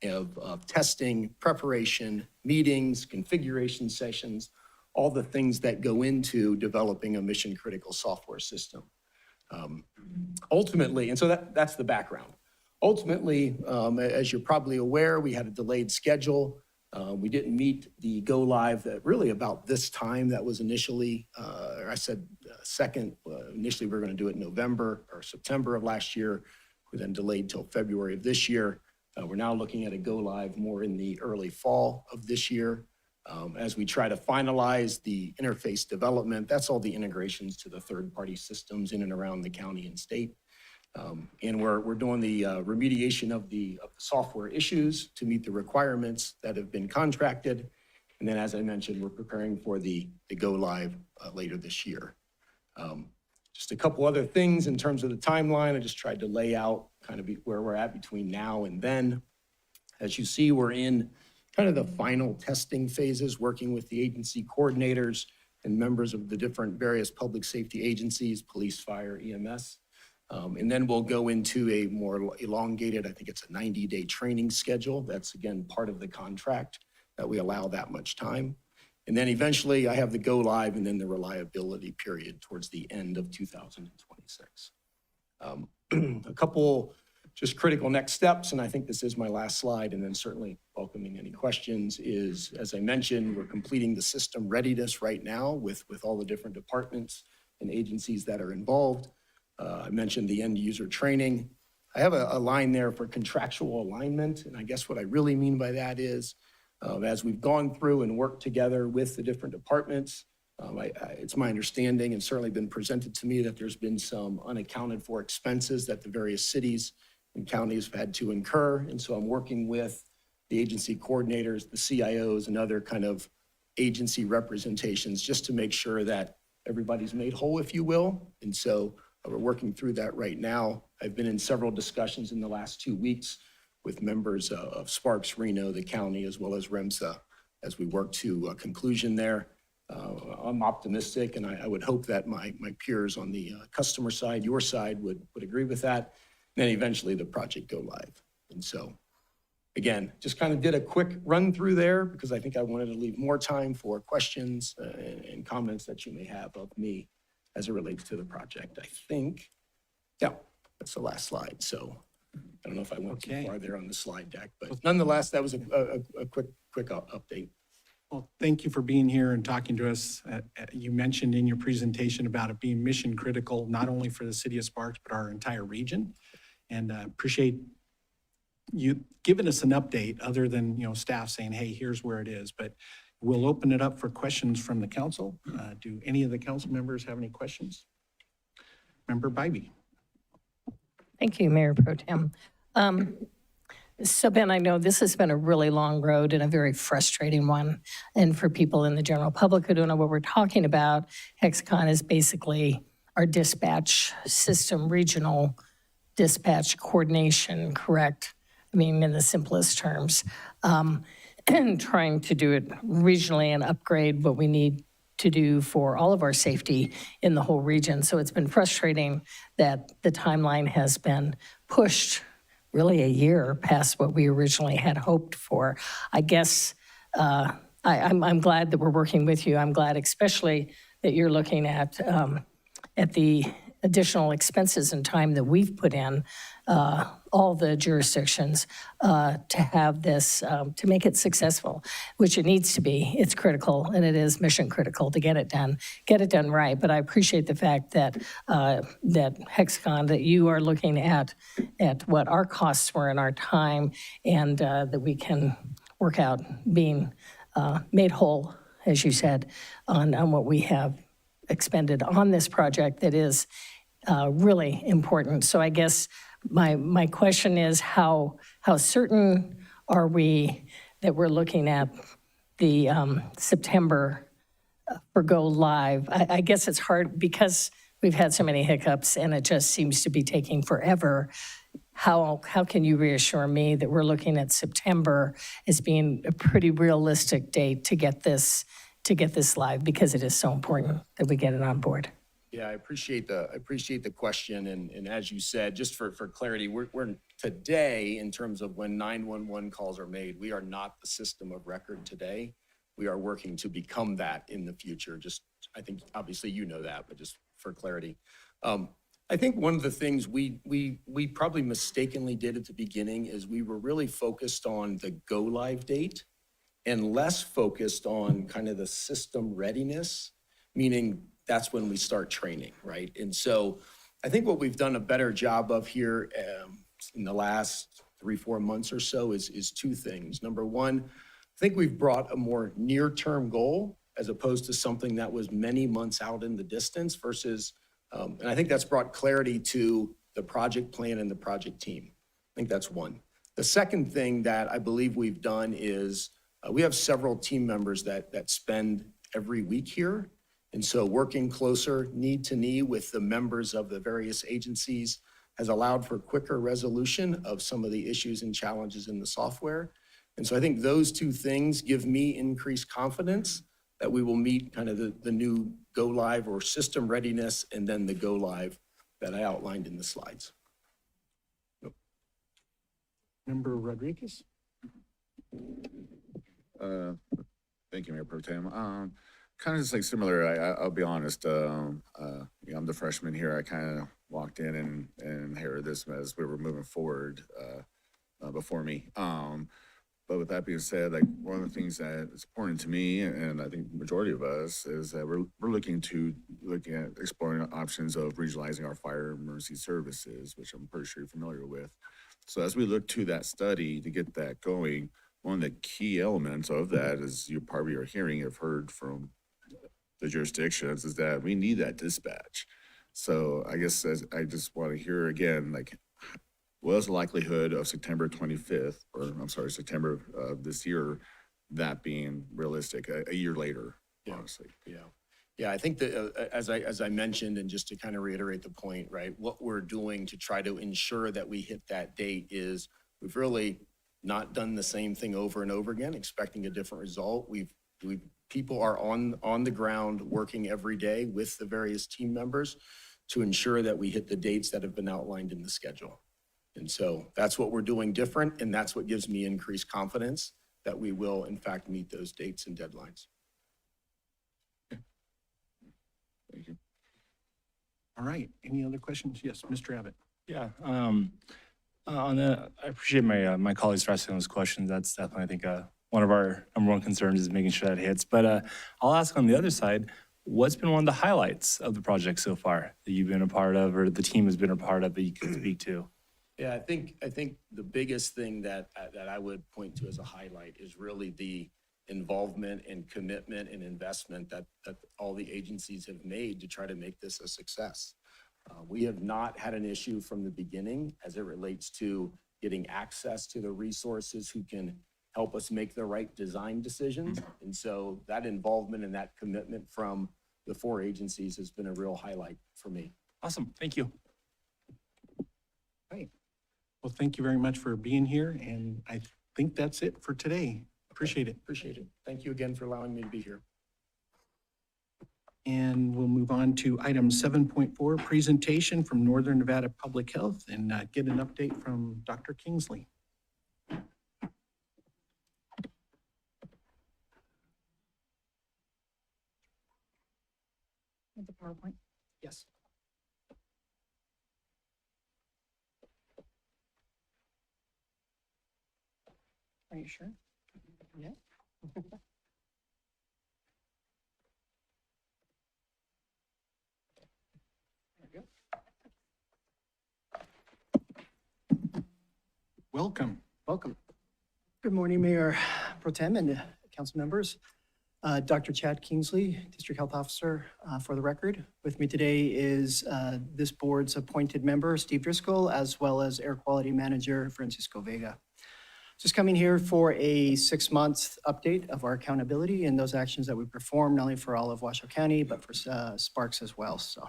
of testing, preparation, meetings, configuration sessions, all the things that go into developing a mission-critical software system. Ultimately, and so that's the background. Ultimately, as you're probably aware, we had a delayed schedule. We didn't meet the go live that really about this time that was initially, or I said second, initially we were going to do it in November or September of last year. We then delayed till February of this year. We're now looking at a go live more in the early fall of this year. As we try to finalize the interface development, that's all the integrations to the third-party systems in and around the county and state. And we're doing the remediation of the software issues to meet the requirements that have been contracted. And then, as I mentioned, we're preparing for the go live later this year. Just a couple other things in terms of the timeline. I just tried to lay out kind of where we're at between now and then. As you see, we're in kind of the final testing phases, working with the agency coordinators and members of the different various public safety agencies, police, fire, EMS. And then we'll go into a more elongated, I think it's a 90-day training schedule. That's, again, part of the contract that we allow that much time. And then eventually I have the go live and then the reliability period towards the end of 2026. A couple just critical next steps, and I think this is my last slide, and then certainly welcoming any questions, is, as I mentioned, we're completing the system readiness right now with all the different departments and agencies that are involved. I mentioned the end user training. I have a line there for contractual alignment, and I guess what I really mean by that is, as we've gone through and worked together with the different departments, it's my understanding and certainly been presented to me that there's been some unaccounted for expenses that the various cities and counties have had to incur. And so I'm working with the agency coordinators, the CIOs, and other kind of agency representations just to make sure that everybody's made whole, if you will. And so we're working through that right now. I've been in several discussions in the last 2 weeks with members of Sparks, Reno, the county, as well as REMSA, as we work to a conclusion there. I'm optimistic, and I would hope that my peers on the customer side, your side, would agree with that. And then eventually the project go live. And so, again, just kind of did a quick run through there because I think I wanted to leave more time for questions and comments that you may have of me as it relates to the project. I think, yeah, that's the last slide. So I don't know if I went too far there on the slide deck, but nonetheless, that was a quick update. Well, thank you for being here and talking to us. You mentioned in your presentation about it being mission critical, not only for the city of Sparks, but our entire region. And appreciate you giving us an update other than, staff saying, hey, here's where it is. But we'll open it up for questions from the council. Do any of the council members have any questions? Member Bybee. Thank you, Mayor Pro Tem. So Ben, I know this has been a really long road and a very frustrating one. And for people in the general public who don't know what we're talking about, Hexacon is basically our dispatch system, regional dispatch coordination, correct? I mean, in the simplest terms, and trying to do it regionally and upgrade what we need to do for all of our safety in the whole region. So it's been frustrating that the timeline has been pushed really a year past what we originally had hoped for. I guess I'm glad that we're working with you. I'm glad especially that you're looking at the additional expenses and time that we've put in, all the jurisdictions, to have this, to make it successful, which it needs to be. It's critical, and it is mission critical to get it done right. But I appreciate the fact that that Hexacon, that you are looking at what our costs were and our time, and that we can work out being made whole, as you said, on what we have expended on this project that is really important. So I guess my question is how certain are we that we're looking at the September for go live? I guess it's hard because we've had so many hiccups and it just seems to be taking forever. How can you reassure me that we're looking at September as being a pretty realistic date to get this live, because it is so important that we get it on board? Yeah, I appreciate the question. And as you said, just for clarity, we're today, in terms of when 911 calls are made, we are not the system of record today. We are working to become that in the future. Just, I think, obviously you know that, but just for clarity. I think one of the things we probably mistakenly did at the beginning is we were really focused on the go live date and less focused on kind of the system readiness, meaning that's when we start training, right? And so I think what we've done a better job of here in the last 3-4 months or so is two things. Number one, I think we've brought a more near-term goal as opposed to something that was many months out in the distance versus, and I think that's brought clarity to the project plan and the project team. I think that's one. The second thing that I believe we've done is we have several team members that spend every week here. And so working closer, knee to knee with the members of the various agencies has allowed for quicker resolution of some of the issues and challenges in the software. And so I think those two things give me increased confidence that we will meet kind of the new go live or system readiness and then the go live that I outlined in the slides. Member Rodriguez. Thank you, Mayor Pro Tem. Kind of just like similar, I'll be honest, I'm the freshman here. I kind of walked in and inherited this as we were moving forward before me. But with that being said, like, one of the things that is important to me, and I think the majority of us, is that we're looking at exploring options of regionalizing our fire emergency services, which I'm pretty sure you're familiar with. So as we look to that study to get that going, one of the key elements of that, is you probably are hearing, have heard from the jurisdictions, is that we need that dispatch. So I guess I just want to hear again, like, what is the likelihood of September 25th, or I'm sorry, September of this year, that being realistic, a year later, honestly? Yeah, I think that, as I mentioned, and just to kind of reiterate the point, right, what we're doing to try to ensure that we hit that date is, we've really not done the same thing over and over again, expecting a different result. People are on the ground working every day with the various team members to ensure that we hit the dates that have been outlined in the schedule. And so that's what we're doing different, and that's what gives me increased confidence that we will, in fact, meet those dates and deadlines. Thank you. All right, any other questions? Yes, Mr. Abbott. Yeah, I appreciate my colleagues for asking those questions. That's definitely, I think, one of our number one concerns is making sure that hits. But I'll ask on the other side, what's been one of the highlights of the project so far that you've been a part of, or the team has been a part of, that you can speak to? Yeah, I think the biggest thing that I would point to as a highlight is really the involvement and commitment and investment that all the agencies have made to try to make this a success. We have not had an issue from the beginning as it relates to getting access to the resources who can help us make the right design decisions. And so that involvement and that commitment from the 4 agencies has been a real highlight for me. Awesome, thank you. Right. Well, thank you very much for being here, and I think that's it for today. Appreciate it. Appreciate it. Thank you again for allowing me to be here. And we'll move on to item 7.4, presentation from Northern Nevada Public Health, and get an update from Dr. Kingsley. With the PowerPoint? Yes. Are you sure? Yeah. Welcome. Welcome. Good morning, Mayor Pro Tem and council members. Dr. Chad Kingsley, District Health Officer, for the record. With me today is this board's appointed member, Steve Driscoll, as well as Air Quality Manager, Francisco Vega. Just coming here for a 6-month update of our accountability and those actions that we perform, not only for all of Washoe County, but for Sparks as well. So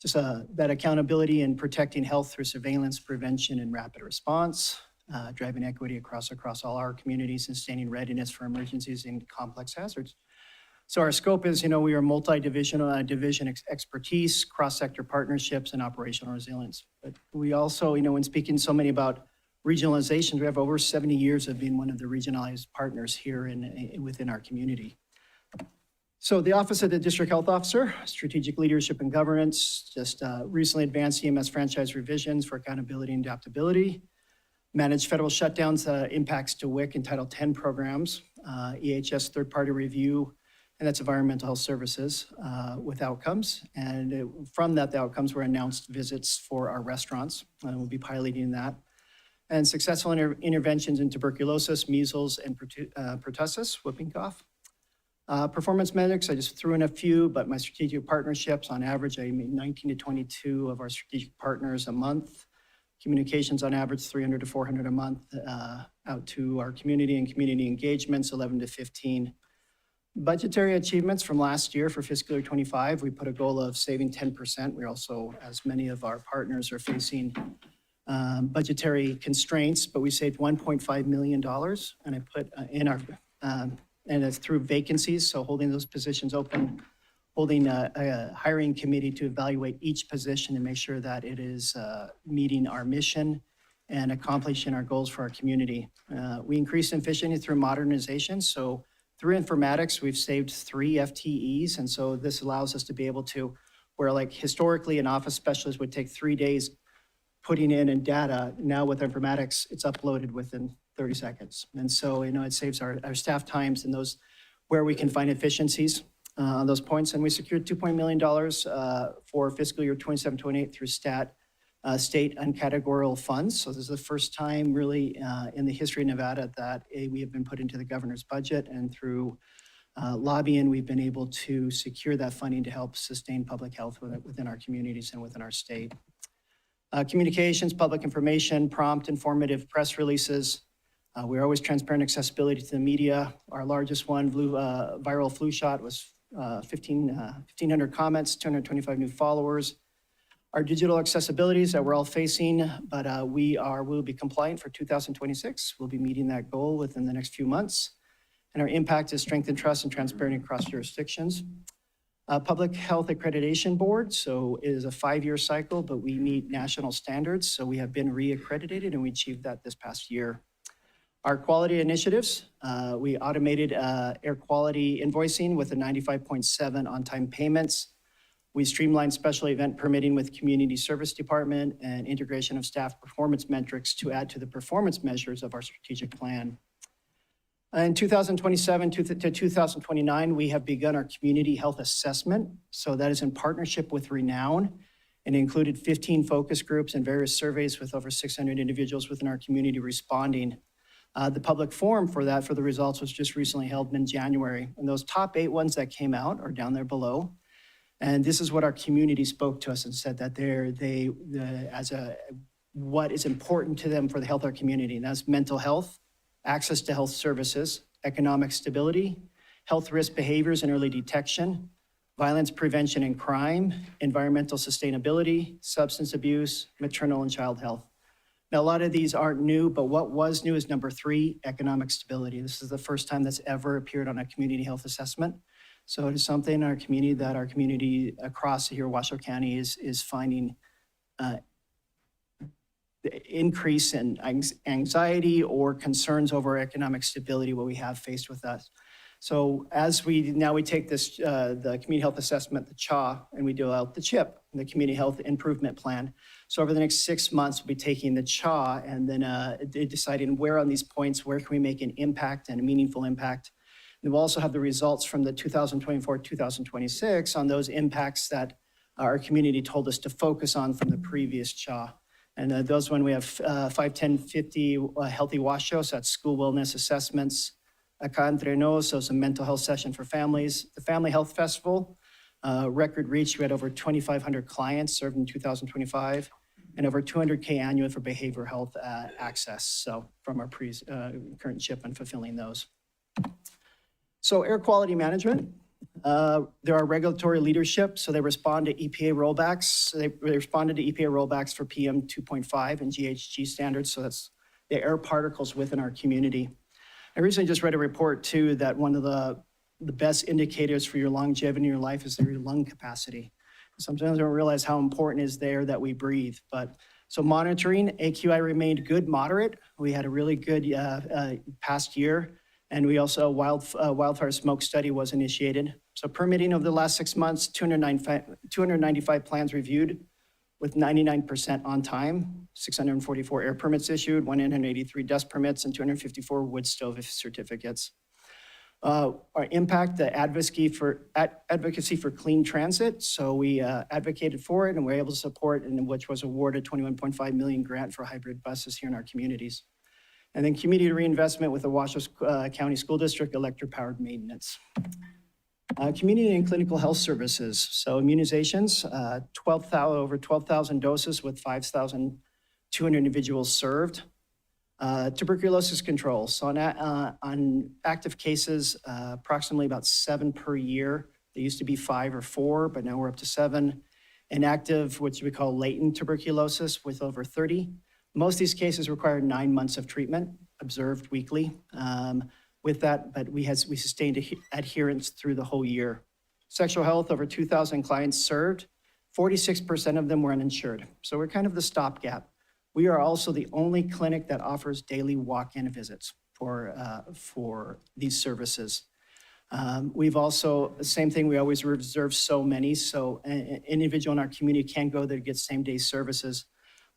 just that accountability in protecting health through surveillance, prevention, and rapid response, driving equity across all our communities, and sustaining readiness for emergencies and complex hazards. So our scope is, we are multi-divisional, division expertise, cross-sector partnerships, and operational resilience. But we also, when speaking so many about regionalization, we have over 70 years of being one of the regionalized partners here within our community. So the Office of the District Health Officer, Strategic Leadership and Governance, just recently advanced EMS franchise revisions for accountability and adaptability, managed federal shutdowns, impacts to WIC and Title X programs, EHS third-party review, and that's environmental health services with outcomes. And from that, the outcomes were announced visits for our restaurants, and we'll be piloting that. And successful interventions in tuberculosis, measles, and pertussis, whooping cough. Performance metrics, I just threw in a few, but my strategic partnerships, on average, I made 19 to 22 of our strategic partners a month. Communications, on average, 300 to 400 a month out to our community, and community engagements, 11 to 15. Budgetary achievements from last year for fiscal year 25, we put a goal of saving 10%. We also, as many of our partners are facing budgetary constraints, but we saved $1.5 million, and I put in our, and it's through vacancies, so holding those positions open, holding a hiring committee to evaluate each position and make sure that it is meeting our mission and accomplishing our goals for our community. We increased efficiency through modernization, so through informatics, we've saved 3 FTEs, and so this allows us to be able to, where like historically an office specialist would take 3 days putting in data, now with informatics, it's uploaded within 30 seconds. And so, it saves our staff times and those where we can find efficiencies on those points. And we secured $2 million for fiscal year 27-28 through state and categorical funds. So this is the first time really in the history of Nevada that we have been put into the governor's budget, and through lobbying, we've been able to secure that funding to help sustain public health within our communities and within our state. Communications, public information, prompt, informative press releases. We're always transparent accessibility to the media. Our largest one, viral flu shot, was 1,500 comments, 225 new followers. Our digital accessibilities that we're all facing, but we'll be compliant for 2026. We'll be meeting that goal within the next few months. And our impact is strength and trust and transparency across jurisdictions. Public Health Accreditation Board, so it is a 5-year cycle, but we meet national standards. So we have been re-accredited, and we achieved that this past year. Our quality initiatives, we automated air quality invoicing with a 95.7 on-time payments. We streamlined special event permitting with Community Service Department and integration of staff performance metrics to add to the performance measures of our strategic plan. In 2027 to 2029, we have begun our community health assessment. So that is in partnership with Renown, and included 15 focus groups and various surveys with over 600 individuals within our community responding. The public forum for the results was just recently held in January. And those top 8 ones that came out are down there below. And this is what our community spoke to us and said that what is important to them for the health of our community. And that's mental health, access to health services, economic stability, health risk behaviors and early detection, violence prevention and crime, environmental sustainability, substance abuse, maternal and child health. Now, a lot of these aren't new, but what was new is number 3, economic stability. This is the first time that's ever appeared on a community health assessment. So it is something in our community that our community across here, Washoe County, is finding the increase in anxiety or concerns over economic stability, what we have faced with us. So as we take this, the community health assessment, the CHA, and we do out the CHIP, the Community Health Improvement Plan. So over the next 6 months, we'll be taking the CHA and then deciding where on these points, where can we make an impact and a meaningful impact. And we'll also have the results from the 2024-2026 on those impacts that our community told us to focus on from the previous CHA. And those when we have 5, 10, 50 Healthy Washoe, so that's school wellness assessments. Acá Entre Nos, so it's a mental health session for families. The Family Health Festival, record reach, we had over 2,500 clients served in 2025, and over 200K annual for behavioral health access. So from our current CHIP and fulfilling those. So air quality management, there are regulatory leadership, so they respond to EPA rollbacks. They responded to EPA rollbacks for PM 2.5 and GHG standards, so that's the air particles within our community. I recently just read a report too that one of the best indicators for your longevity in your life is your lung capacity. Sometimes I don't realize how important it is there that we breathe. But so monitoring, AQI remained good, moderate. We had a really good past year. And we also, wildfire smoke study was initiated. So permitting over the last 6 months, 295 plans reviewed with 99% on time, 644 air permits issued, 183 dust permits, and 254 wood stove certificates. Our impact, the advocacy for clean transit. So we advocated for it and were able to support, and which was awarded $21.5 million grant for hybrid buses here in our communities. And then community reinvestment with the Washoe County School District electric-powered maintenance. Community and clinical health services. So immunizations, over 12,000 doses with 5,200 individuals served. Tuberculosis control. So on active cases, approximately about 7 per year. They used to be 5 or 4, but now we're up to 7. Inactive, which we call latent tuberculosis, with over 30. Most of these cases required 9 months of treatment, observed weekly. With that, but we sustained adherence through the whole year. Sexual health, over 2,000 clients served. 46% of them were uninsured. So we're kind of the stopgap. We are also the only clinic that offers daily walk-in visits for these services. We've also, the same thing, we always reserve so many, so an individual in our community can go there to get same-day services.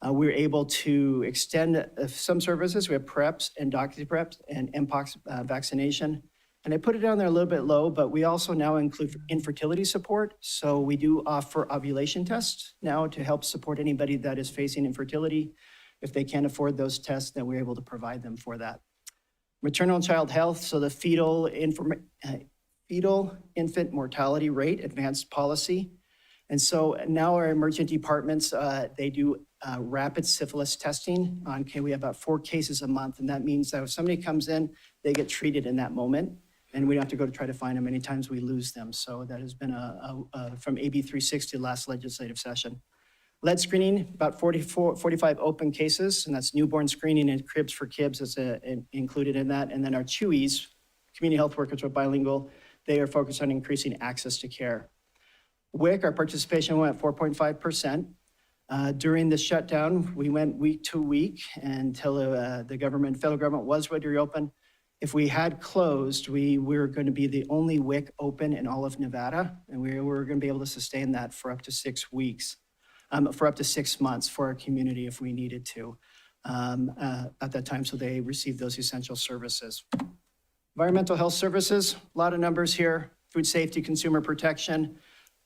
We're able to extend some services. We have PrEPs and doxyPrep and Mpox vaccination. And I put it down there a little bit low, but we also now include infertility support. So we do offer ovulation tests now to help support anybody that is facing infertility. If they can't afford those tests, then we're able to provide them for that. Maternal and child health, so the fetal infant mortality rate advanced policy. And so now our emergent departments, they do rapid syphilis testing on, we have about 4 cases a month. And that means that if somebody comes in, they get treated in that moment. And we don't have to go to try to find them. Many times we lose them. So that has been from AB 360 last legislative session. Lead screening, about 45 open cases, and that's newborn screening and cribs for kids is included in that. And then our CHUIs, community health workers are bilingual, they are focused on increasing access to care. WIC, our participation went 4.5%. During the shutdown, we went week to week until the federal government was ready to reopen. If we had closed, we were going to be the only WIC open in all of Nevada, and we were going to be able to sustain that for up to 6 weeks, for up to 6 months for our community if we needed to at that time, so they received those essential services. Environmental health services, a lot of numbers here. Food safety, consumer protection.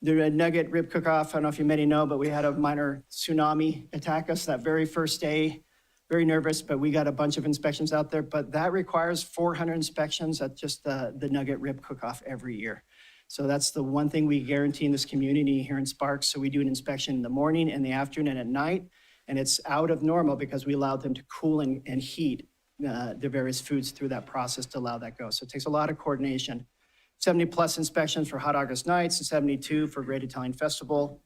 The Nugget rib cook-off, I don't know if you many know, but we had a minor tsunami attack us that very first day. Very nervous, but we got a bunch of inspections out there, but that requires 400 inspections at just the Nugget rib cook-off every year. So that's the one thing we guarantee in this community here in Sparks. So we do an inspection in the morning, in the afternoon, and at night, and it's out of normal because we allowed them to cool and heat the various foods through that process to allow that go. So it takes a lot of coordination. 70 plus inspections for Hot August Nights and 72 for Great Italian Festival.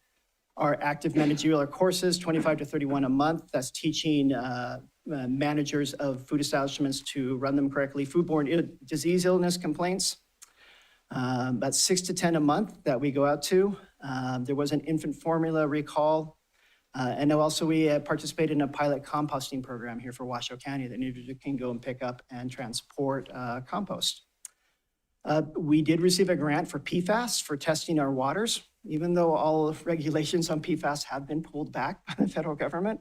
Our active managerial courses, 25 to 31 a month. That's teaching managers of food establishments to run them correctly. Foodborne disease illness complaints, about 6 to 10 a month that we go out to. There was an infant formula recall. And also we participated in a pilot composting program here for Washoe County that you can go and pick up and transport compost. We did receive a grant for PFAS for testing our waters, even though all regulations on PFAS have been pulled back by the federal government.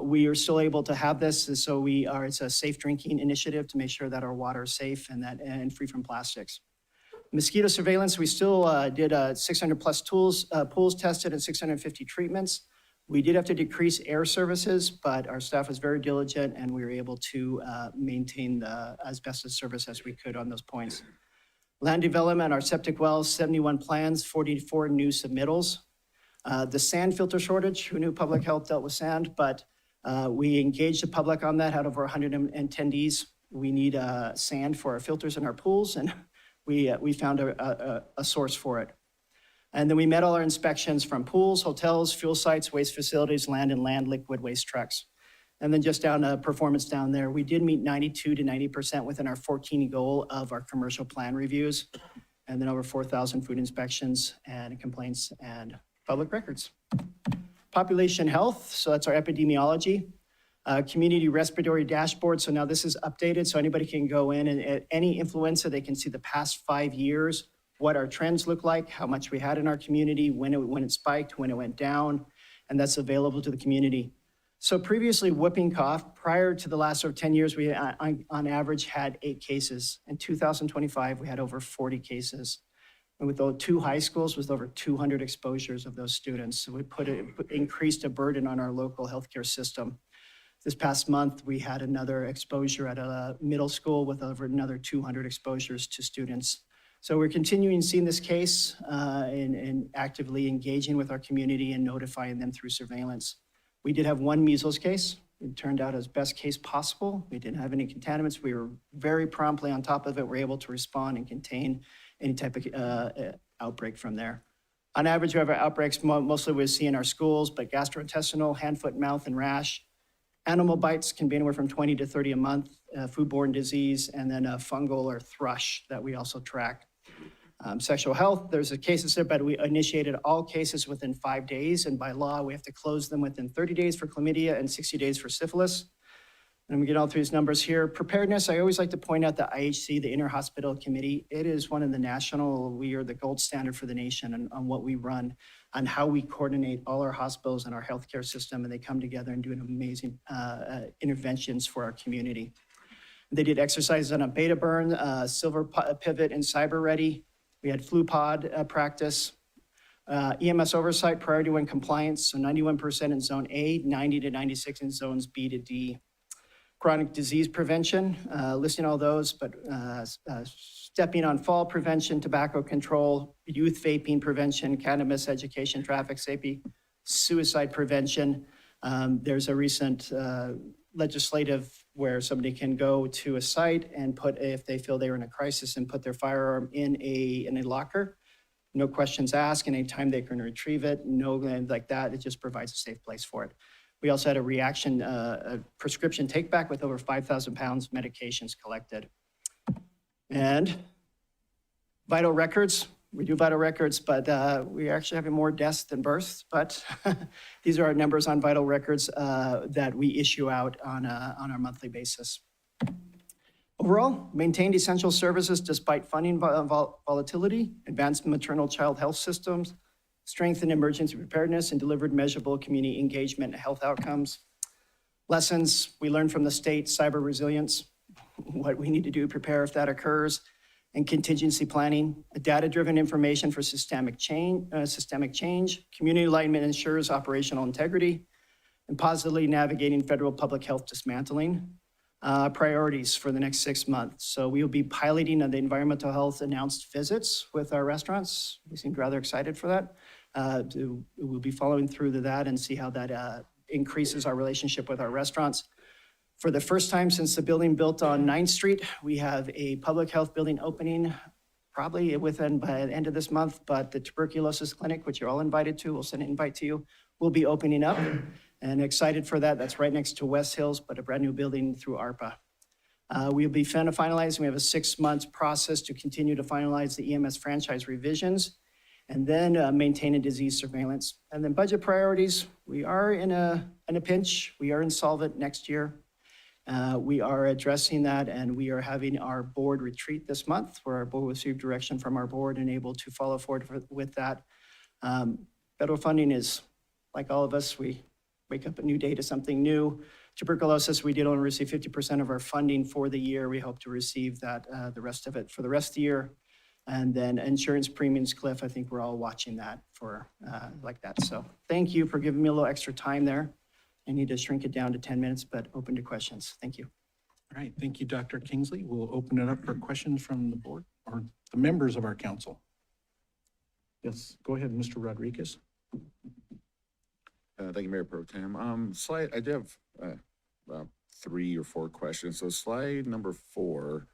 We are still able to have this, and so it's a safe drinking initiative to make sure that our water is safe and free from plastics. Mosquito surveillance, we still did 600 plus pools tested and 650 treatments. We did have to decrease air services, but our staff was very diligent and we were able to maintain as best a service as we could on those points. Land development, our septic wells, 71 plans, 44 new submittals. The sand filter shortage, who knew public health dealt with sand, but we engaged the public on that, had over 100 attendees. We need sand for our filters in our pools, and we found a source for it. And then we met all our inspections from pools, hotels, fuel sites, waste facilities, land and land liquid waste trucks. And then just down to performance down there, we did meet 92 to 90% within our 14 goal of our commercial plan reviews, and then over 4,000 food inspections and complaints and public records. Population health, so that's our epidemiology. Community respiratory dashboard, so now this is updated, so anybody can go in and at any influenza, they can see the past 5 years, what our trends look like, how much we had in our community, when it spiked, when it went down, and that's available to the community. So previously, whooping cough, prior to the last 10 years, we on average had 8 cases. In 2025, we had over 40 cases. And with those 2 high schools, with over 200 exposures of those students. So we increased a burden on our local healthcare system. This past month, we had another exposure at a middle school with over another 200 exposures to students. So we're continuing seeing this case and actively engaging with our community and notifying them through surveillance. We did have 1 measles case. It turned out as best case possible. We didn't have any contaminants. We were very promptly on top of it. We're able to respond and contain any type of outbreak from there. On average, we have our outbreaks mostly we see in our schools, but gastrointestinal, hand, foot, mouth, and rash. Animal bites can be anywhere from 20 to 30 a month, foodborne disease, and then a fungal or thrush that we also track. Sexual health, there's a cases there, but we initiated all cases within 5 days, and by law, we have to close them within 30 days for chlamydia and 60 days for syphilis. And I'm gonna get all through these numbers here. Preparedness, I always like to point out the IHC, the Interhospital Committee. It is one of the national, we are the gold standard for the nation on what we run, on how we coordinate all our hospitals and our healthcare system, and they come together and do an amazing interventions for our community. They did exercises on a beta burn, silver pivot, and cyber ready. We had flu pod practice. EMS oversight, priority one compliance, so 91% in zone A, 90 to 96 in zones B to D. Chronic disease prevention, listing all those, but stepping on fall prevention, tobacco control, youth vaping prevention, cannabis education, traffic safety, suicide prevention. There's a recent legislative where somebody can go to a site and put, if they feel they're in a crisis, and put their firearm in a locker. No questions asked, and anytime they can retrieve it, no like that, it just provides a safe place for it. We also had a reaction, a prescription take back with over 5,000 pounds medications collected. And vital records, we do vital records, but we actually having more deaths than births, but these are our numbers on vital records that we issue out on our monthly basis. Overall, maintained essential services despite funding volatility, advanced maternal child health systems, strengthened emergency preparedness, and delivered measurable community engagement and health outcomes. Lessons we learned from the state: cyber resilience, what we need to do to prepare if that occurs, and contingency planning. A data-driven information for systemic change. Community alignment ensures operational integrity, and positively navigating federal public health dismantling. Priorities for the next 6 months. So we will be piloting the environmental health announced visits with our restaurants. We seemed rather excited for that. We'll be following through to that and see how that increases our relationship with our restaurants. For the first time since the building built on 9th Street, we have a public health building opening probably within by the end of this month, but the tuberculosis clinic, which you're all invited to, we'll send an invite to you, will be opening up. And excited for that. That's right next to West Hills, but a brand new building through ARPA. We'll be finalizing. We have a 6 months process to continue to finalize the EMS franchise revisions, and then maintain a disease surveillance. And then budget priorities. We are in a pinch. We are insolvent next year. We are addressing that, and we are having our board retreat this month, where our board received direction from our board and able to follow forward with that. Federal funding is, like all of us, we wake up a new day to something new. Tuberculosis, we did only receive 50% of our funding for the year. We hope to receive that, the rest of it for the rest of the year. And then insurance premiums, Cliff, I think we're all watching that for like that. So thank you for giving me a little extra time there. I need to shrink it down to 10 minutes, but open to questions. Thank you. All right, thank you, Dr. Kingsley. We'll open it up for questions from the board or the members of our council. Yes, go ahead, Mr. Rodriguez. Thank you, Mayor Pro Tem. I do have about 3 or 4 questions. So slide number 4,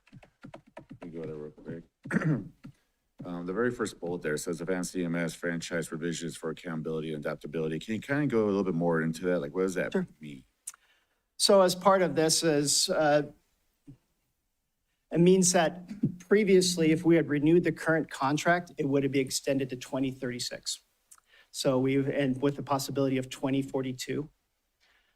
let me go there real quick. The very first bullet there says advanced EMS franchise revisions for accountability and adaptability. Can you kind of go a little bit more into that? Like, what does that mean? So as part of this is, it means that previously, if we had renewed the current contract, it would have been extended to 2036. So and with the possibility of 2042.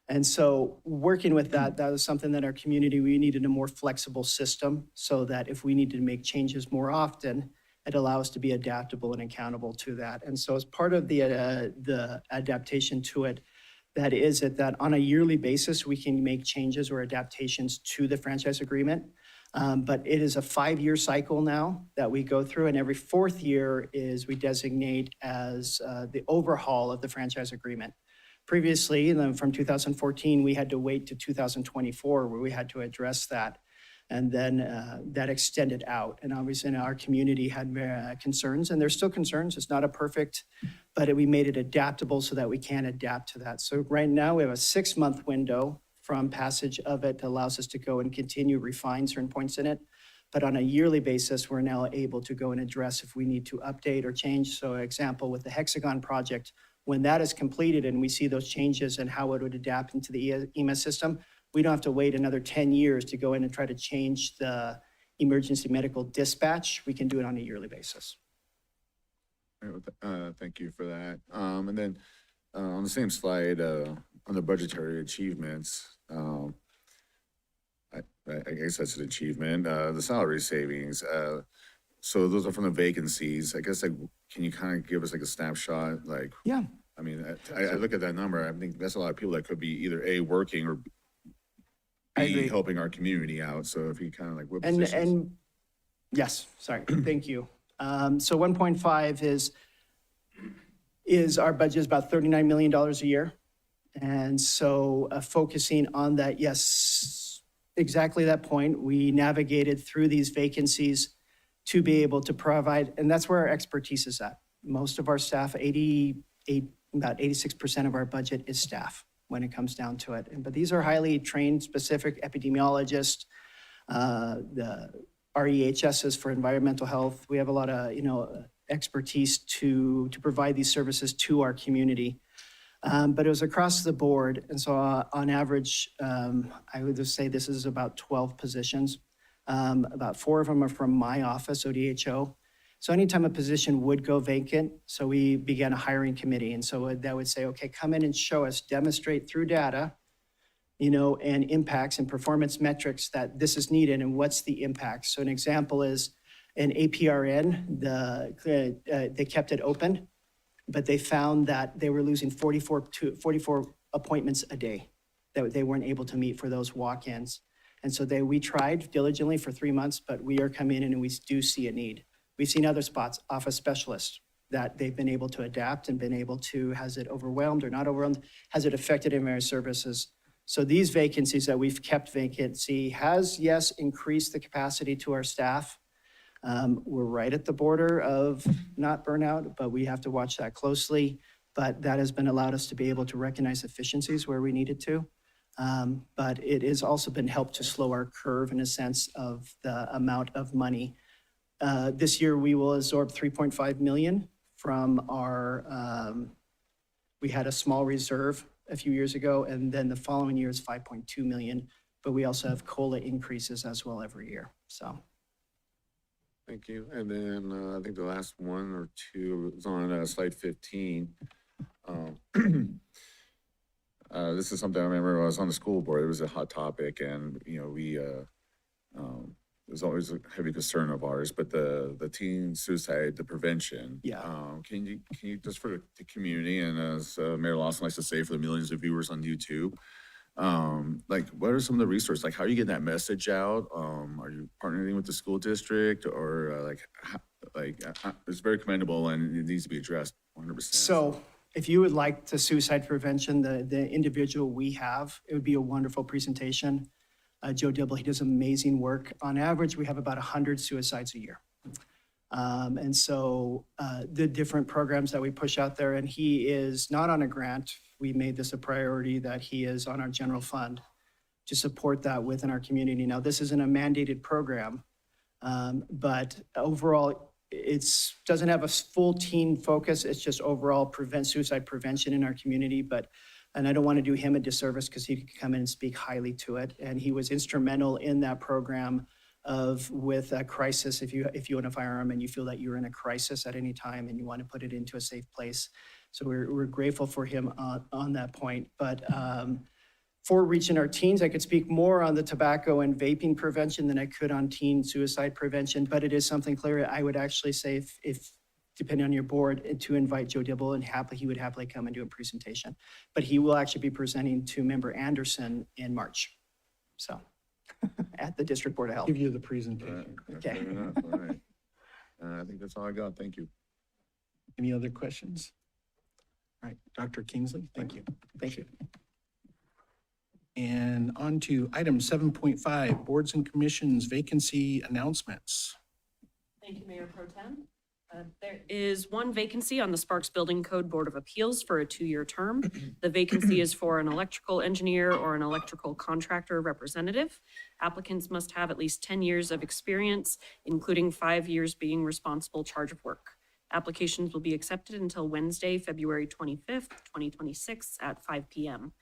And so working with that was something that our community, we needed a more flexible system so that if we needed to make changes more often, it allows us to be adaptable and accountable to that. And so as part of the adaptation to it, that is that on a yearly basis, we can make changes or adaptations to the franchise agreement. But it is a 5-year cycle now that we go through, and every 4th year is we designate as the overhaul of the franchise agreement. Previously, from 2014, we had to wait to 2024 where we had to address that. And then that extended out. And obviously our community had concerns, and there's still concerns. It's not a perfect, but we made it adaptable so that we can adapt to that. So right now we have a 6-month window from passage of it that allows us to go and continue refine certain points in it. But on a yearly basis, we're now able to go and address if we need to update or change. So example, with the Hexagon project, when that is completed and we see those changes and how it would adapt into the EMS system, we don't have to wait another 10 years to go in and try to change the emergency medical dispatch. We can do it on a yearly basis. Thank you for that. And then on the same slide, on the budgetary achievements, I guess that's an achievement. The salary savings, so those are from the vacancies. I guess, like, can you kind of give us like a snapshot? Like, Yeah. I mean, I look at that number, I think that's a lot of people that could be either A, working, or I B, agree. helping our community out. So if you kind of like, what And, positions? and, yes, sorry, thank you. So 1.5 is our budget is about $39 million a year. And so focusing on that, yes, exactly that point, we navigated through these vacancies to be able to provide, and that's where our expertise is at. Most of our staff, about 86% of our budget is staff when it comes down to it. But these are highly trained, specific epidemiologists, the REHSs for environmental health. We have a lot of, expertise to provide these services to our community. But it was across the board. And so on average, I would just say this is about 12 positions. About 4 of them are from my office, ODHO. So anytime a position would go vacant, so we began a hiring committee. And so that would say, okay, come in and show us, demonstrate through data, and impacts and performance metrics that this is needed and what's the impact. So an example is an APRN, they kept it open, but they found that they were losing 44 appointments a day that they weren't able to meet for those walk-ins. And so we tried diligently for 3 months, but we are coming in and we do see a need. We've seen other spots, office specialists, that they've been able to adapt and been able to, has it overwhelmed or not overwhelmed? Has it affected emergency services? So these vacancies that we've kept vacancy has, yes, increased the capacity to our staff. We're right at the border of not burnout, but we have to watch that closely. But that has been allowed us to be able to recognize efficiencies where we needed to. But it has also been helped to slow our curve in a sense of the amount of money. This year, we will absorb 3.5 million from our, we had a small reserve a few years ago, and then the following year is 5.2 million, but we also have COLA increases as well every year, so. Thank you. And then I think the last one or two is on slide 15. This is something I remember when I was on the school board. It was a hot topic, and it was always a heavy concern of ours. But the teen suicide, the prevention. Yeah. Can you just for the community, and as Mayor Lawson likes to say, for the millions of viewers on YouTube, like, what are some of the resources? Like, how are you getting that message out? Are you partnering with the school district, or it's very commendable and it needs to be addressed 100%. So if you would like the suicide prevention, the individual we have, it would be a wonderful presentation. Joe Dibble, he does amazing work. On average, we have about 100 suicides a year. And so the different programs that we push out there, and he is not on a grant. We made this a priority that he is on our general fund to support that within our community. Now, this isn't a mandated program, but overall, doesn't have a full teen focus. It's just overall suicide prevention in our community. And I don't want to do him a disservice because he could come in and speak highly to it. And he was instrumental in that program with a crisis. If you own a firearm and you feel that you're in a crisis at any time and you want to put it into a safe place. So we're grateful for him on that point. But for reaching our teens, I could speak more on the tobacco and vaping prevention than I could on teen suicide prevention. But it is something clear. I would actually say if depending on your board, to invite Joe Dibble, and he would happily come and do a presentation. But he will actually be presenting to Member Anderson in March. So at the District Board of Health. Give you the presentation. Okay. Fair enough. All right. I think that's all I got. Thank you. Any other questions? All right, Dr. Kingsley, thank you. Thank you. And on to item 7.5, boards and commissions vacancy announcements. Thank you, Mayor Pro Tem. There is one vacancy on the Sparks Building Code Board of Appeals for a 2-year term. The vacancy is for an electrical engineer or an electrical contractor representative. Applicants must have at least 10 years of experience, including 5 years being responsible charge of work. Applications will be accepted until Wednesday, February 25th, 2026 at 5 p.m.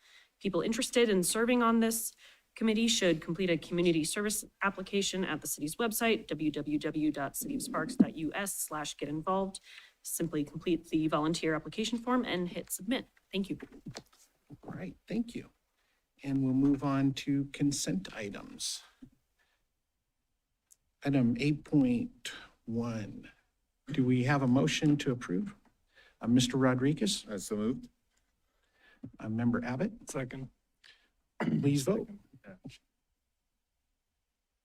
People interested in serving on this committee should complete a community service application at the city's website, www.cityofsparks.us/getinvolved. Simply complete the volunteer application form and hit submit. Thank you. All right, thank you. And we'll move on to consent items. Item 8.1. Do we have a motion to approve? Mr. Rodriguez, I so moved. Member Abbott, Second. please vote.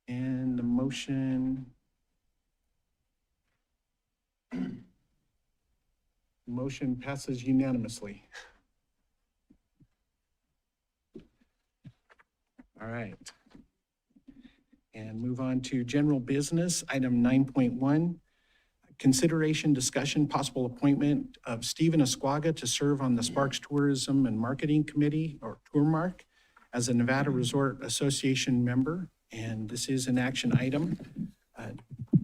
And the motion passes unanimously. All right. And move on to general business, item 9.1. Consideration, discussion, possible appointment of Stephen Esquaga to serve on the Sparks Tourism and Marketing Committee, or TourMark, as a Nevada Resort Association member. And this is an action item.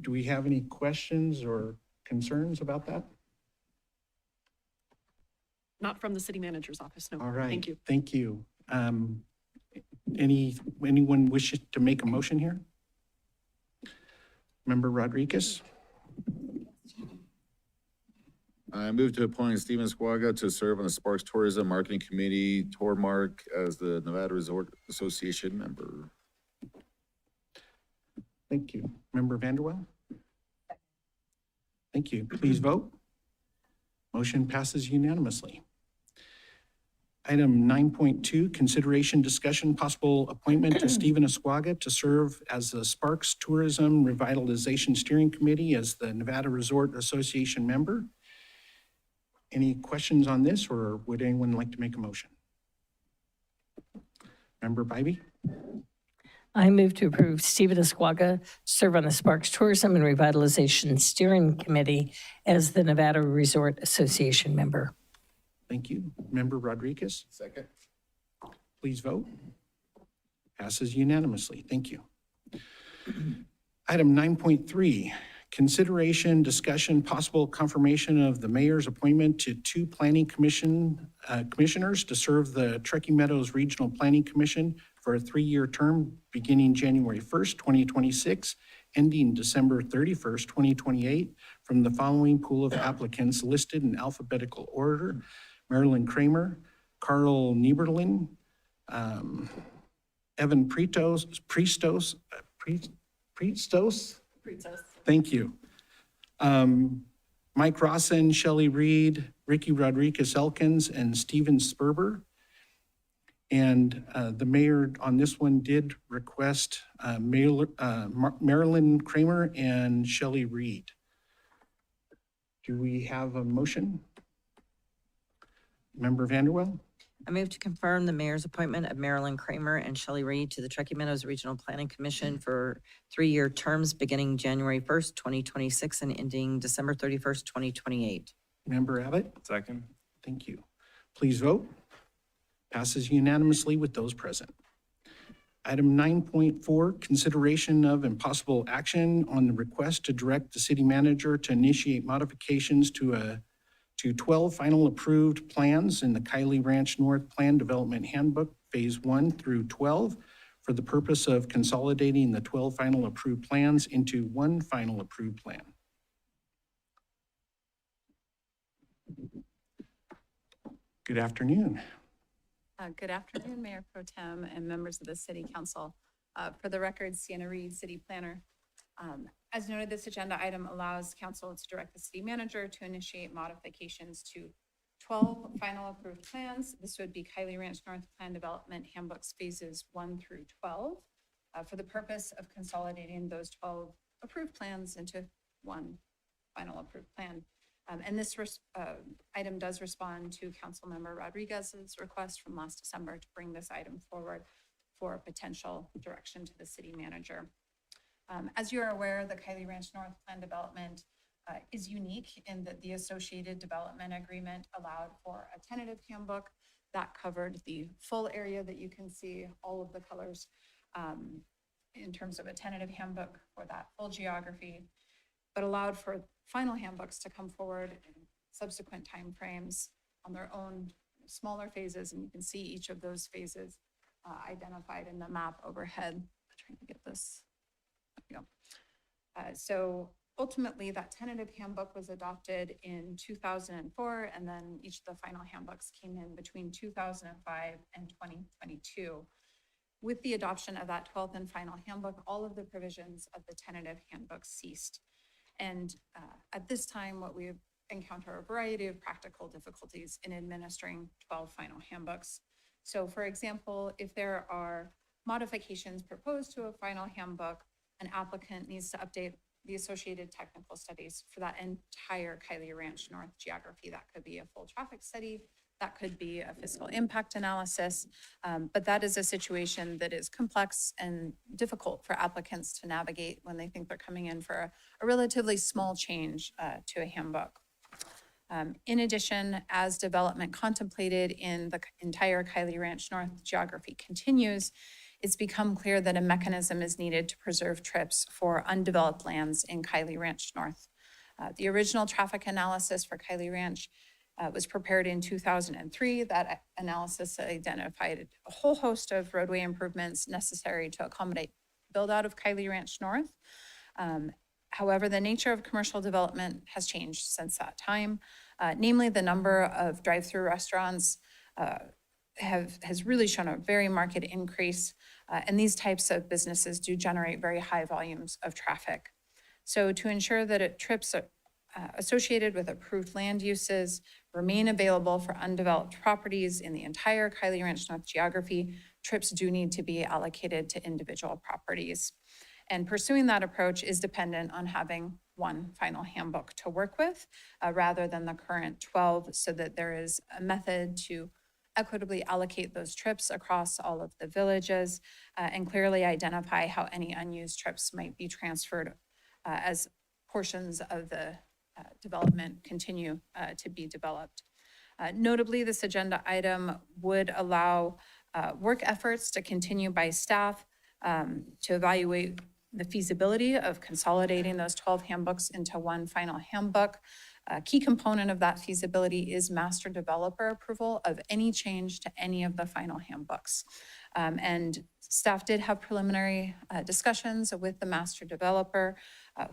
Do we have any questions or concerns about that? Not from the city manager's office, no. All right. Thank you. Thank you. Anyone wish to make a motion here? Member Rodriguez? I move to appoint Steven Squaga to serve on the Sparks Tourism Marketing Committee, TourMark, as the Nevada Resort Association member. Thank you. Member Vanderwell? Thank you. Please vote. Motion passes unanimously. Item 9.2, consideration, discussion, possible appointment to Stephen Esquaga to serve as the Sparks Tourism Revitalization Steering Committee as the Nevada Resort Association member. Any questions on this, or would anyone like to make a motion? Member Bybee? I move to approve Stephen Esquaga serve on the Sparks Tourism and Revitalization Steering Committee as the Nevada Resort Association member. Thank you. Member Rodriguez? Second. Please vote. Passes unanimously. Thank you. Item 9.3, consideration, discussion, possible confirmation of the mayor's appointment to two planning commissioners to serve the Truckee Meadows Regional Planning Commission for a 3-year term beginning January 1st, 2026, ending December 31st, 2028, from the following pool of applicants listed in alphabetical order: Marilyn Kramer, Carl Nieberlin, Evan Priestos. Thank you. Mike Rawson, Shelley Reed, Ricky Rodriguez Elkins, and Steven Sperber. And the mayor on this one did request Marilyn Kramer and Shelley Reed. Do we have a motion? Member Vanderwell? I move to confirm the mayor's appointment of Marilyn Kramer and Shelley Reed to the Truckee Meadows Regional Planning Commission for 3-year terms beginning January 1st, 2026 and ending December 31st, 2028. Member Abbott? Second. Thank you. Please vote. Passes unanimously with those present. Item 9.4, consideration of and possible action on the request to direct the city manager to initiate modifications to 12 final approved plans in the Kylie Ranch North Plan Development Handbook, Phase 1 through 12, for the purpose of consolidating the 12 final approved plans into one final approved plan. Good afternoon. Good afternoon, Mayor Pro Tem and members of the City Council. For the record, Sienna Reed, City Planner. As noted, this agenda item allows council to direct the city manager to initiate modifications to 12 final approved plans. This would be Kylie Ranch North Plan Development Handbooks Phases 1 through 12, for the purpose of consolidating those 12 approved plans into one final approved plan. And this item does respond to Councilmember Rodriguez's request from last December to bring this item forward for potential direction to the city manager. As you are aware, the Kylie Ranch North Plan Development is unique in that the associated development agreement allowed for a tentative handbook that covered the full area that you can see, all of the colors, in terms of a tentative handbook for that full geography, but allowed for final handbooks to come forward in subsequent timeframes on their own smaller phases, and you can see each of those phases identified in the map overhead. I'm trying to get this. There we go. So Ultimately, that tentative handbook was adopted in 2004, and then each of the final handbooks came in between 2005 and 2022. With the adoption of that 12th and final handbook, all of the provisions of the tentative handbook ceased. And at this time, what we encounter a variety of practical difficulties in administering 12 final handbooks. So for example, if there are modifications proposed to a final handbook, an applicant needs to update the associated technical studies for that entire Kylie Ranch North geography. That could be a full traffic study, that could be a fiscal impact analysis, but that is a situation that is complex and difficult for applicants to navigate when they think they're coming in for a relatively small change to a handbook. In addition, as development contemplated in the entire Kylie Ranch North geography continues, it's become clear that a mechanism is needed to preserve trips for undeveloped lands in Kylie Ranch North. The original traffic analysis for Kylie Ranch was prepared in 2003. That analysis identified a whole host of roadway improvements necessary to accommodate build out of Kylie Ranch North. However, the nature of commercial development has changed since that time. Namely, the number of drive-through restaurants has really shown a very marked increase, and these types of businesses do generate very high volumes of traffic. So to ensure that trips associated with approved land uses remain available for undeveloped properties in the entire Kylie Ranch North geography, trips do need to be allocated to individual properties. And pursuing that approach is dependent on having one final handbook to work with rather than the current 12, so that there is a method to equitably allocate those trips across all of the villages and clearly identify how any unused trips might be transferred as portions of the development continue to be developed. Notably, this agenda item would allow work efforts to continue by staff to evaluate the feasibility of consolidating those 12 handbooks into one final handbook. A key component of that feasibility is master developer approval of any change to any of the final handbooks. And staff did have preliminary discussions with the master developer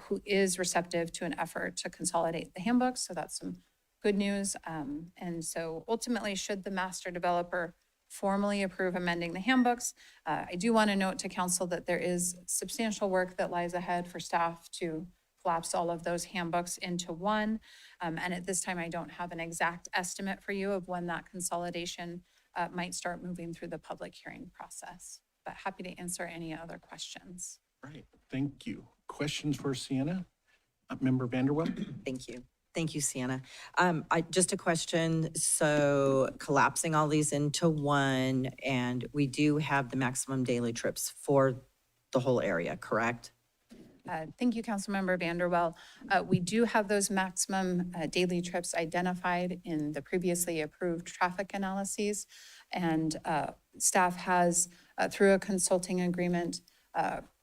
who is receptive to an effort to consolidate the handbooks. So that's some good news. And so ultimately, should the master developer formally approve amending the handbooks, I do want to note to council that there is substantial work that lies ahead for staff to collapse all of those handbooks into one. And at this time, I don't have an exact estimate for you of when that consolidation might start moving through the public hearing process, but happy to answer any other questions. Right, thank you. Questions for Sienna? Member Vanderwell? Thank you. Thank you, Sienna. Just a question. So collapsing all these into one, and we do have the maximum daily trips for the whole area, correct? Thank you, Councilmember Vanderwell. We do have those maximum daily trips identified in the previously approved traffic analyses. And staff has, through a consulting agreement,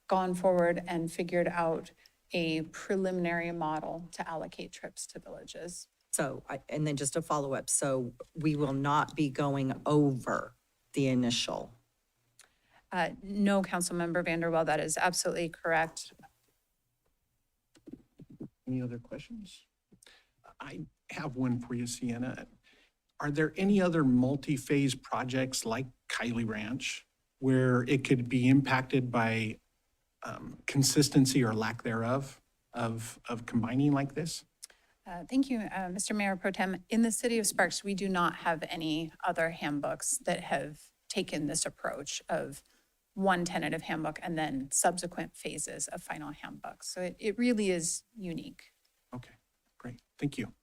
gone forward and figured out a preliminary model to allocate trips to villages. So, and then just a follow-up. So we will not be going over the initial. No, Councilmember Vanderwell, that is absolutely correct. Any other questions? I have one for you, Sienna. Are there any other multi-phase projects like Kylie Ranch where it could be impacted by consistency or lack thereof of combining like this? Thank you, Mr. Mayor Pro Tem. In the city of Sparks, we do not have any other handbooks that have taken this approach of one tentative handbook and then subsequent phases of final handbooks. So it really is unique. Okay, great, thank you.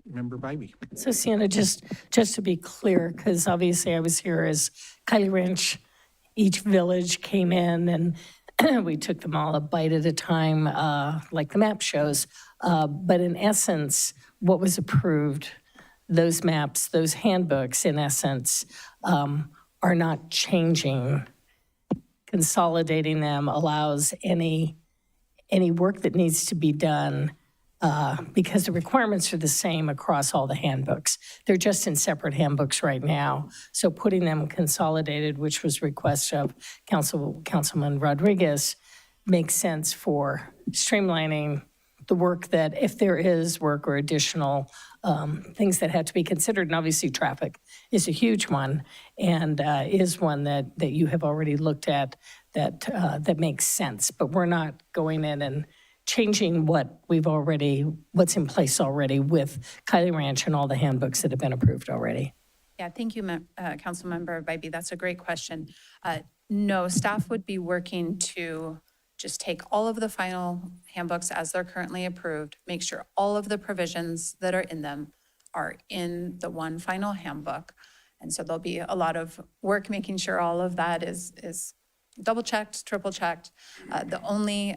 Member Bybee. So Sienna, just to be clear, because obviously I was here as Kylie Ranch, each village came in and we took them all a bite at a time, like the map shows. But in essence, what was approved, those maps, those handbooks, in essence, are not changing. Consolidating them allows any work that needs to be done because the requirements are the same across all the handbooks. They're just in separate handbooks right now. So putting them consolidated, which was request of Councilman Rodriguez, makes sense for streamlining the work that, if there is work or additional things that have to be considered. And obviously, traffic is a huge one and is one that you have already looked at that makes sense. But we're not going in and changing what's in place already with Kylie Ranch and all the handbooks that have been approved already. Yeah, thank you, Councilmember Bybee. That's a great question. No, staff would be working to just take all of the final handbooks as they're currently approved, make sure all of the provisions that are in them are in the one final handbook. And so there'll be a lot of work making sure all of that is double-checked, triple-checked. The only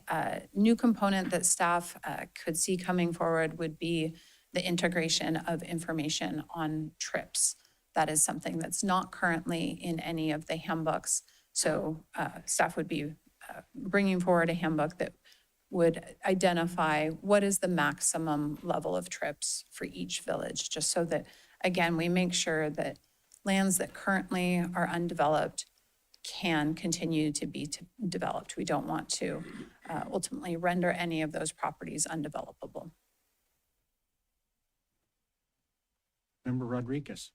new component that staff could see coming forward would be the integration of information on trips. That is something that's not currently in any of the handbooks. So staff would be bringing forward a handbook that would identify what is the maximum level of trips for each village, just so that, again, we make sure that lands that currently are undeveloped can continue to be developed. We don't want to ultimately render any of those properties undevelopable. Member Rodriguez.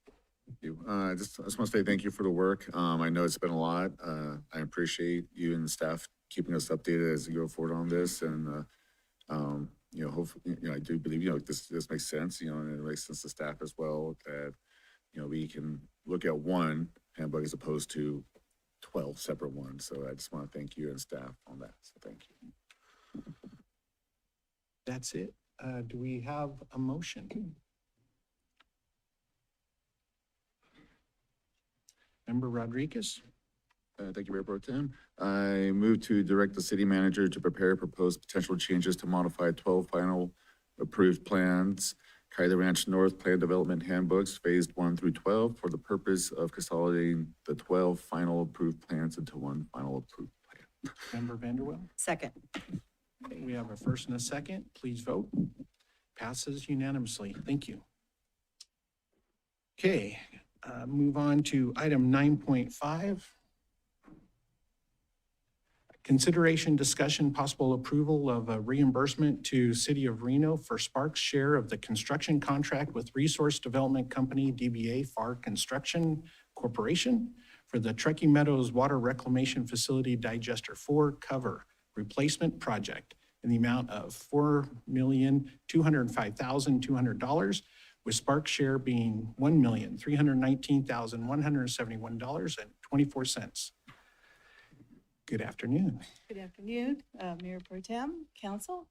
Thank you. I just want to say thank you for the work. I know it's been a lot. I appreciate you and the staff keeping us updated as we go forward on this. And, hopefully, I do believe, this makes sense, and it makes sense to staff as well that, we can look at one handbook as opposed to 12 separate ones. So I just want to thank you and staff on that. So thank you. That's it. Do we have a motion? Member Rodriguez? Thank you, Mayor Pro Tem. I move to direct the city manager to prepare proposed potential changes to modify 12 final approved plans, Kylie Ranch North Plan Development Handbooks, phased 1 through 12, for the purpose of consolidating the 12 final approved plans into one final approved plan. Member Vanderwell? Second. Okay, we have a first and a second. Please vote. Passes unanimously. Thank you. Okay, move on to item 9.5. Consideration, discussion, possible approval of a reimbursement to City of Reno for Sparks' share of the construction contract with Resource Development Company, DBA FAR Construction Corporation, for the Truckee Meadows Water Reclamation Facility Digester 4 cover replacement project in the amount of $4,205,200, with Sparks' share being $1,319,171.24. Good afternoon. Good afternoon, Mayor Pro Tem, Council.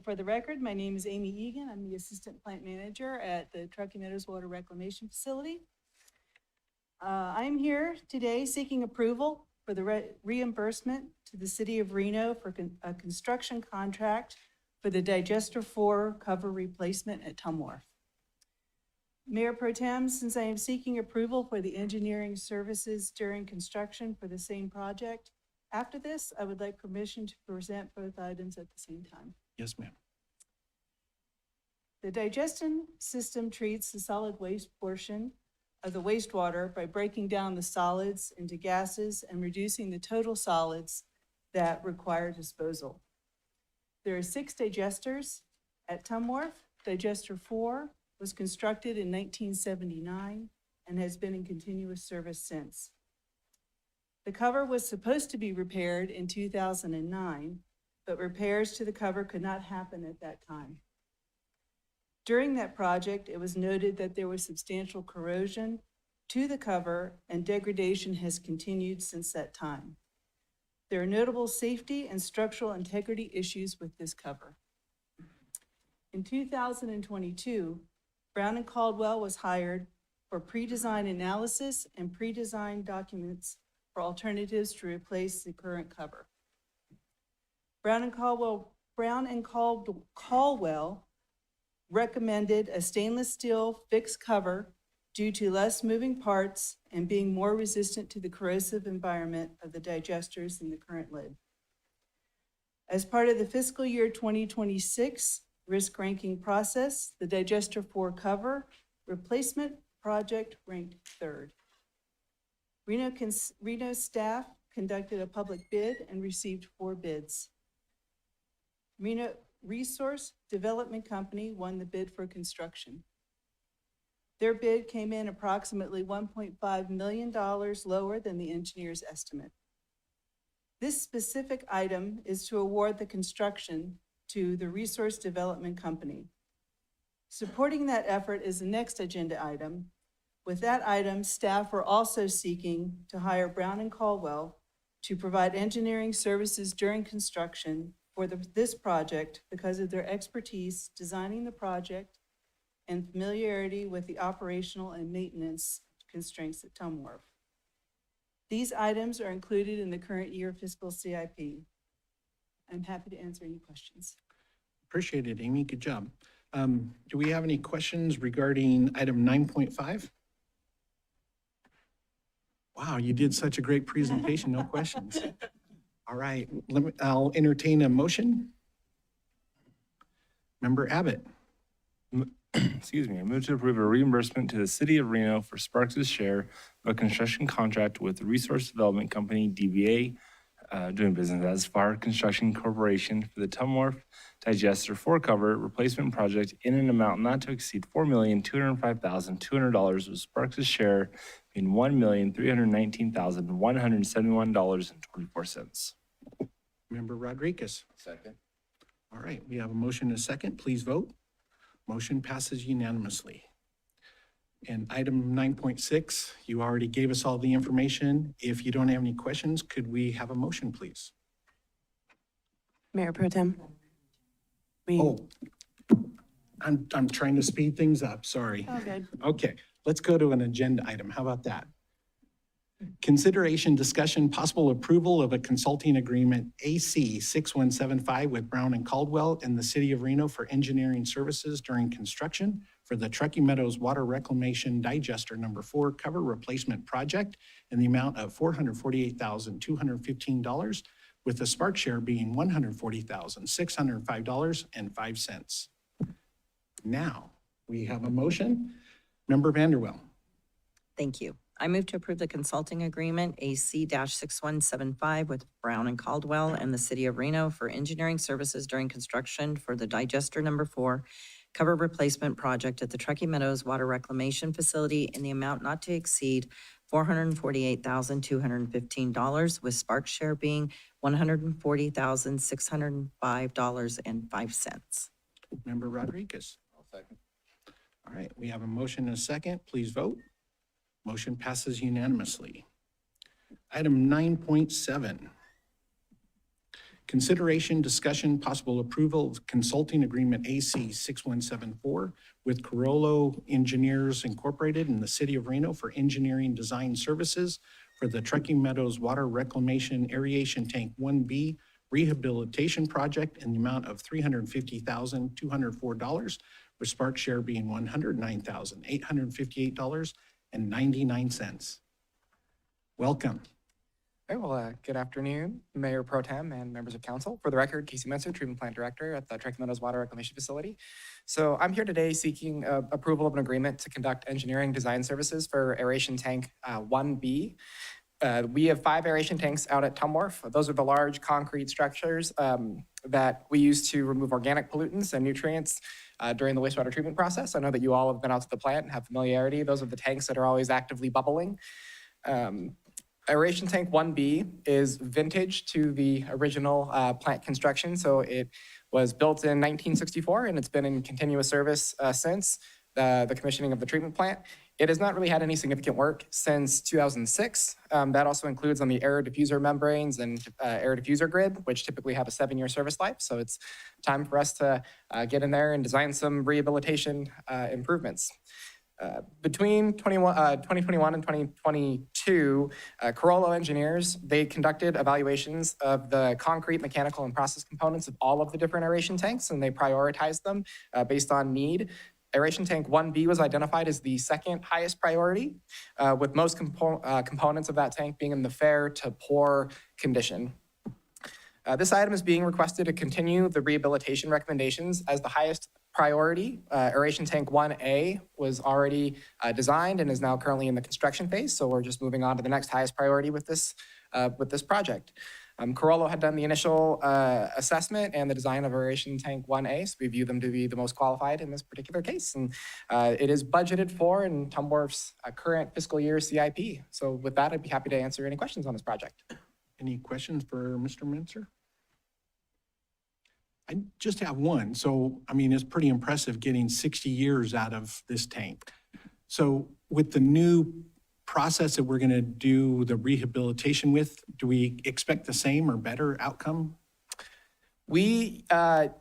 For the record, my name is Amy Egan. I'm the Assistant Plant Manager at the Truckee Meadows Water Reclamation Facility. I'm here today seeking approval for the reimbursement to the City of Reno for a construction contract for the Digester 4 cover replacement at Tom Wharf. Mayor Pro Tem, since I am seeking approval for the engineering services during construction for the same project, after this, I would like permission to present both items at the same time. Yes, ma'am. The digestion system treats the solid waste portion of the wastewater by breaking down the solids into gases and reducing the total solids that require disposal. There are 6 digesters at Tom Wharf. Digester 4 was constructed in 1979 and has been in continuous service since. The cover was supposed to be repaired in 2009, but repairs to the cover could not happen at that time. During that project, it was noted that there was substantial corrosion to the cover, and degradation has continued since that time. There are notable safety and structural integrity issues with this cover. In 2022, Brown and Caldwell was hired for pre-design analysis and pre-design documents for alternatives to replace the current cover. Brown and Caldwell recommended a stainless steel fixed cover due to less moving parts and being more resistant to the corrosive environment of the digesters than the current lid. As part of the fiscal year 2026 risk ranking process, the Digester 4 cover replacement project ranked 3rd. Reno staff conducted a public bid and received 4 bids. Reno Resource Development Company won the bid for construction. Their bid came in approximately $1.5 million lower than the engineer's estimate. This specific item is to award the construction to the Resource Development Company. Supporting that effort is the next agenda item. With that item, staff are also seeking to hire Brown and Caldwell to provide engineering services during construction for this project because of their expertise designing the project and familiarity with the operational and maintenance constraints at Tum Wharf. These items are included in the current year fiscal CIP. I'm happy to answer any questions. Appreciate it, Amy. Good job. Do we have any questions regarding item 9.5? Wow, you did such a great presentation, no questions. All right, I'll entertain a motion. Member Abbott. Excuse me, I move to approve a reimbursement to the city of Reno for Sparks' share of a construction contract with Resource Development Company, DBA, doing business as FAR Construction Corporation for the Tum Wharf Digester 4 cover replacement project in an amount not to exceed $4,205,200, with Sparks' share being $1,319,171.24. Member Rodriguez. Second. All right, we have a motion and a second. Please vote. Motion passes unanimously. And item 9.6, you already gave us all the information. If you don't have any questions, could we have a motion, please? Mayor Pro Tem. Oh, I'm trying to speed things up, sorry. Oh, good. Okay, let's go to an agenda item. How about that? Consideration, discussion, possible approval of a consulting agreement AC 6175 with Brown and Caldwell in the city of Reno for engineering services during construction for the Truckee Meadows Water Reclamation Digester Number 4 cover replacement project in the amount of $448,215, with the Spark share being $140,605.05. Now, we have a motion. Member Vanderwell. Thank you. I move to approve the consulting agreement AC-6175 with Brown and Caldwell and the City of Reno for engineering services during construction for the Digester Number 4 cover replacement project at the Truckee Meadows Water Reclamation Facility in the amount not to exceed $448,215, with Spark share being $140,605.05. Member Rodriguez. I'll second. All right, we have a motion and a second. Please vote. Motion passes unanimously. Item 9.7. Consideration, discussion, possible approval of consulting agreement AC 6174 with Carollo Engineers Incorporated in the city of Reno for engineering design services for the Truckee Meadows Water Reclamation Aeration Tank 1B rehabilitation project in the amount of $350,204, with Spark share being $109,858.99. Welcome. All right, well, good afternoon, Mayor Pro Tem and members of council. For the record, Casey Menser, Treatment Plant Director at the Truckee Meadows Water Reclamation Facility. So I'm here today seeking approval of an agreement to conduct engineering design services for Aeration Tank 1B. We have 5 aeration tanks out at Tum Wharf. Those are the large concrete structures that we use to remove organic pollutants and nutrients during the wastewater treatment process. I know that you all have been out to the plant and have familiarity. Those are the tanks that are always actively bubbling. Aeration Tank 1B is vintage to the original plant construction. So it was built in 1964 and it's been in continuous service since the commissioning of the treatment plant. It has not really had any significant work since 2006. That also includes on the air diffuser membranes and air diffuser grid, which typically have a 7-year service life. So it's time for us to get in there and design some rehabilitation improvements. Between 2021 and 2022, Carollo Engineers, they conducted evaluations of the concrete, mechanical, and process components of all of the different aeration tanks, and they prioritized them based on need. Aeration Tank 1B was identified as the second highest priority, with most components of that tank being in the fair to poor condition. This item is being requested to continue the rehabilitation recommendations as the highest priority. Aeration Tank 1A was already designed and is now currently in the construction phase, so we're just moving on to the next highest priority with this with this project. Corollo had done the initial assessment and the design of aeration tank 1A, so we view them to be the most qualified in this particular case. And it is budgeted for in Tumwharf's current fiscal year CIP. So with that, I'd be happy to answer any questions on this project. Any questions for Mr. Mintzer? I just have one. So, I mean, it's pretty impressive getting 60 years out of this tank. So with the new process that we're going to do the rehabilitation with, do we expect the same or better outcome? We, I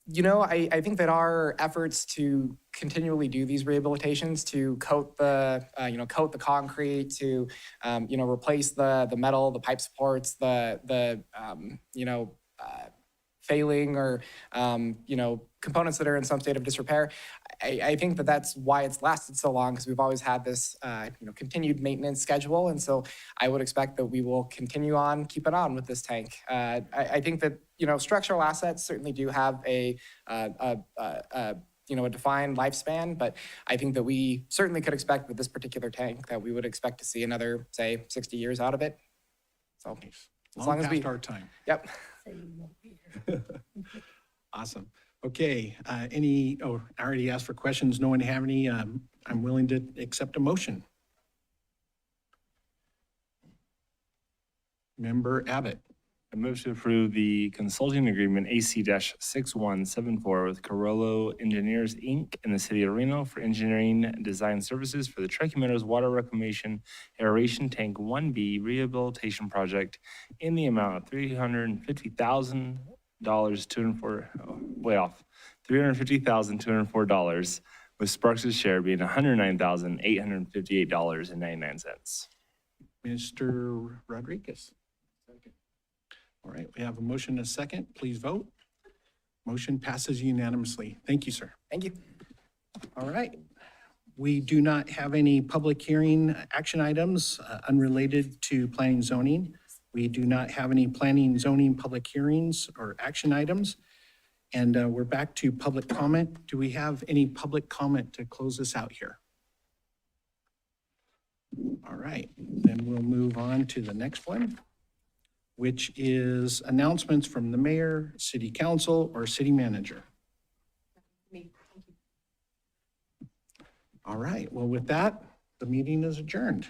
think that our efforts to continually do these rehabilitations, to coat the, coat the concrete, to, replace the metal, the pipe supports, the failing or, components that are in some state of disrepair. I think that that's why it's lasted so long, because we've always had this, continued maintenance schedule. And so I would expect that we will continue on, keep it on with this tank. I think that, structural assets certainly do have a defined lifespan, but I think that we certainly could expect with this particular tank that we would expect to see another, say, 60 years out of it. So as long as we, past our time. Yep. Awesome. Okay, I already asked for questions. No one have any? I'm willing to accept a motion. Member Abbott. I move to approve the consulting agreement AC-6174 with Corollo Engineers, Inc. and the City of Reno for engineering and design services for the Truckee Meadows Water Reclamation Aeration Tank 1B Rehabilitation Project in the amount of $350,000, $350,204, with Sparks' share being $109,858.99. Mr. Rodriguez. All right, we have a motion and a second. Please vote. Motion passes unanimously. Thank you, sir. Thank you. All right. We do not have any public hearing action items unrelated to planning zoning. We do not have any planning zoning public hearings or action items. And we're back to public comment. Do we have any public comment to close this out here? All right, then we'll move on to the next one, which is announcements from the mayor, city council, or city manager. All right, well, with that, the meeting is adjourned.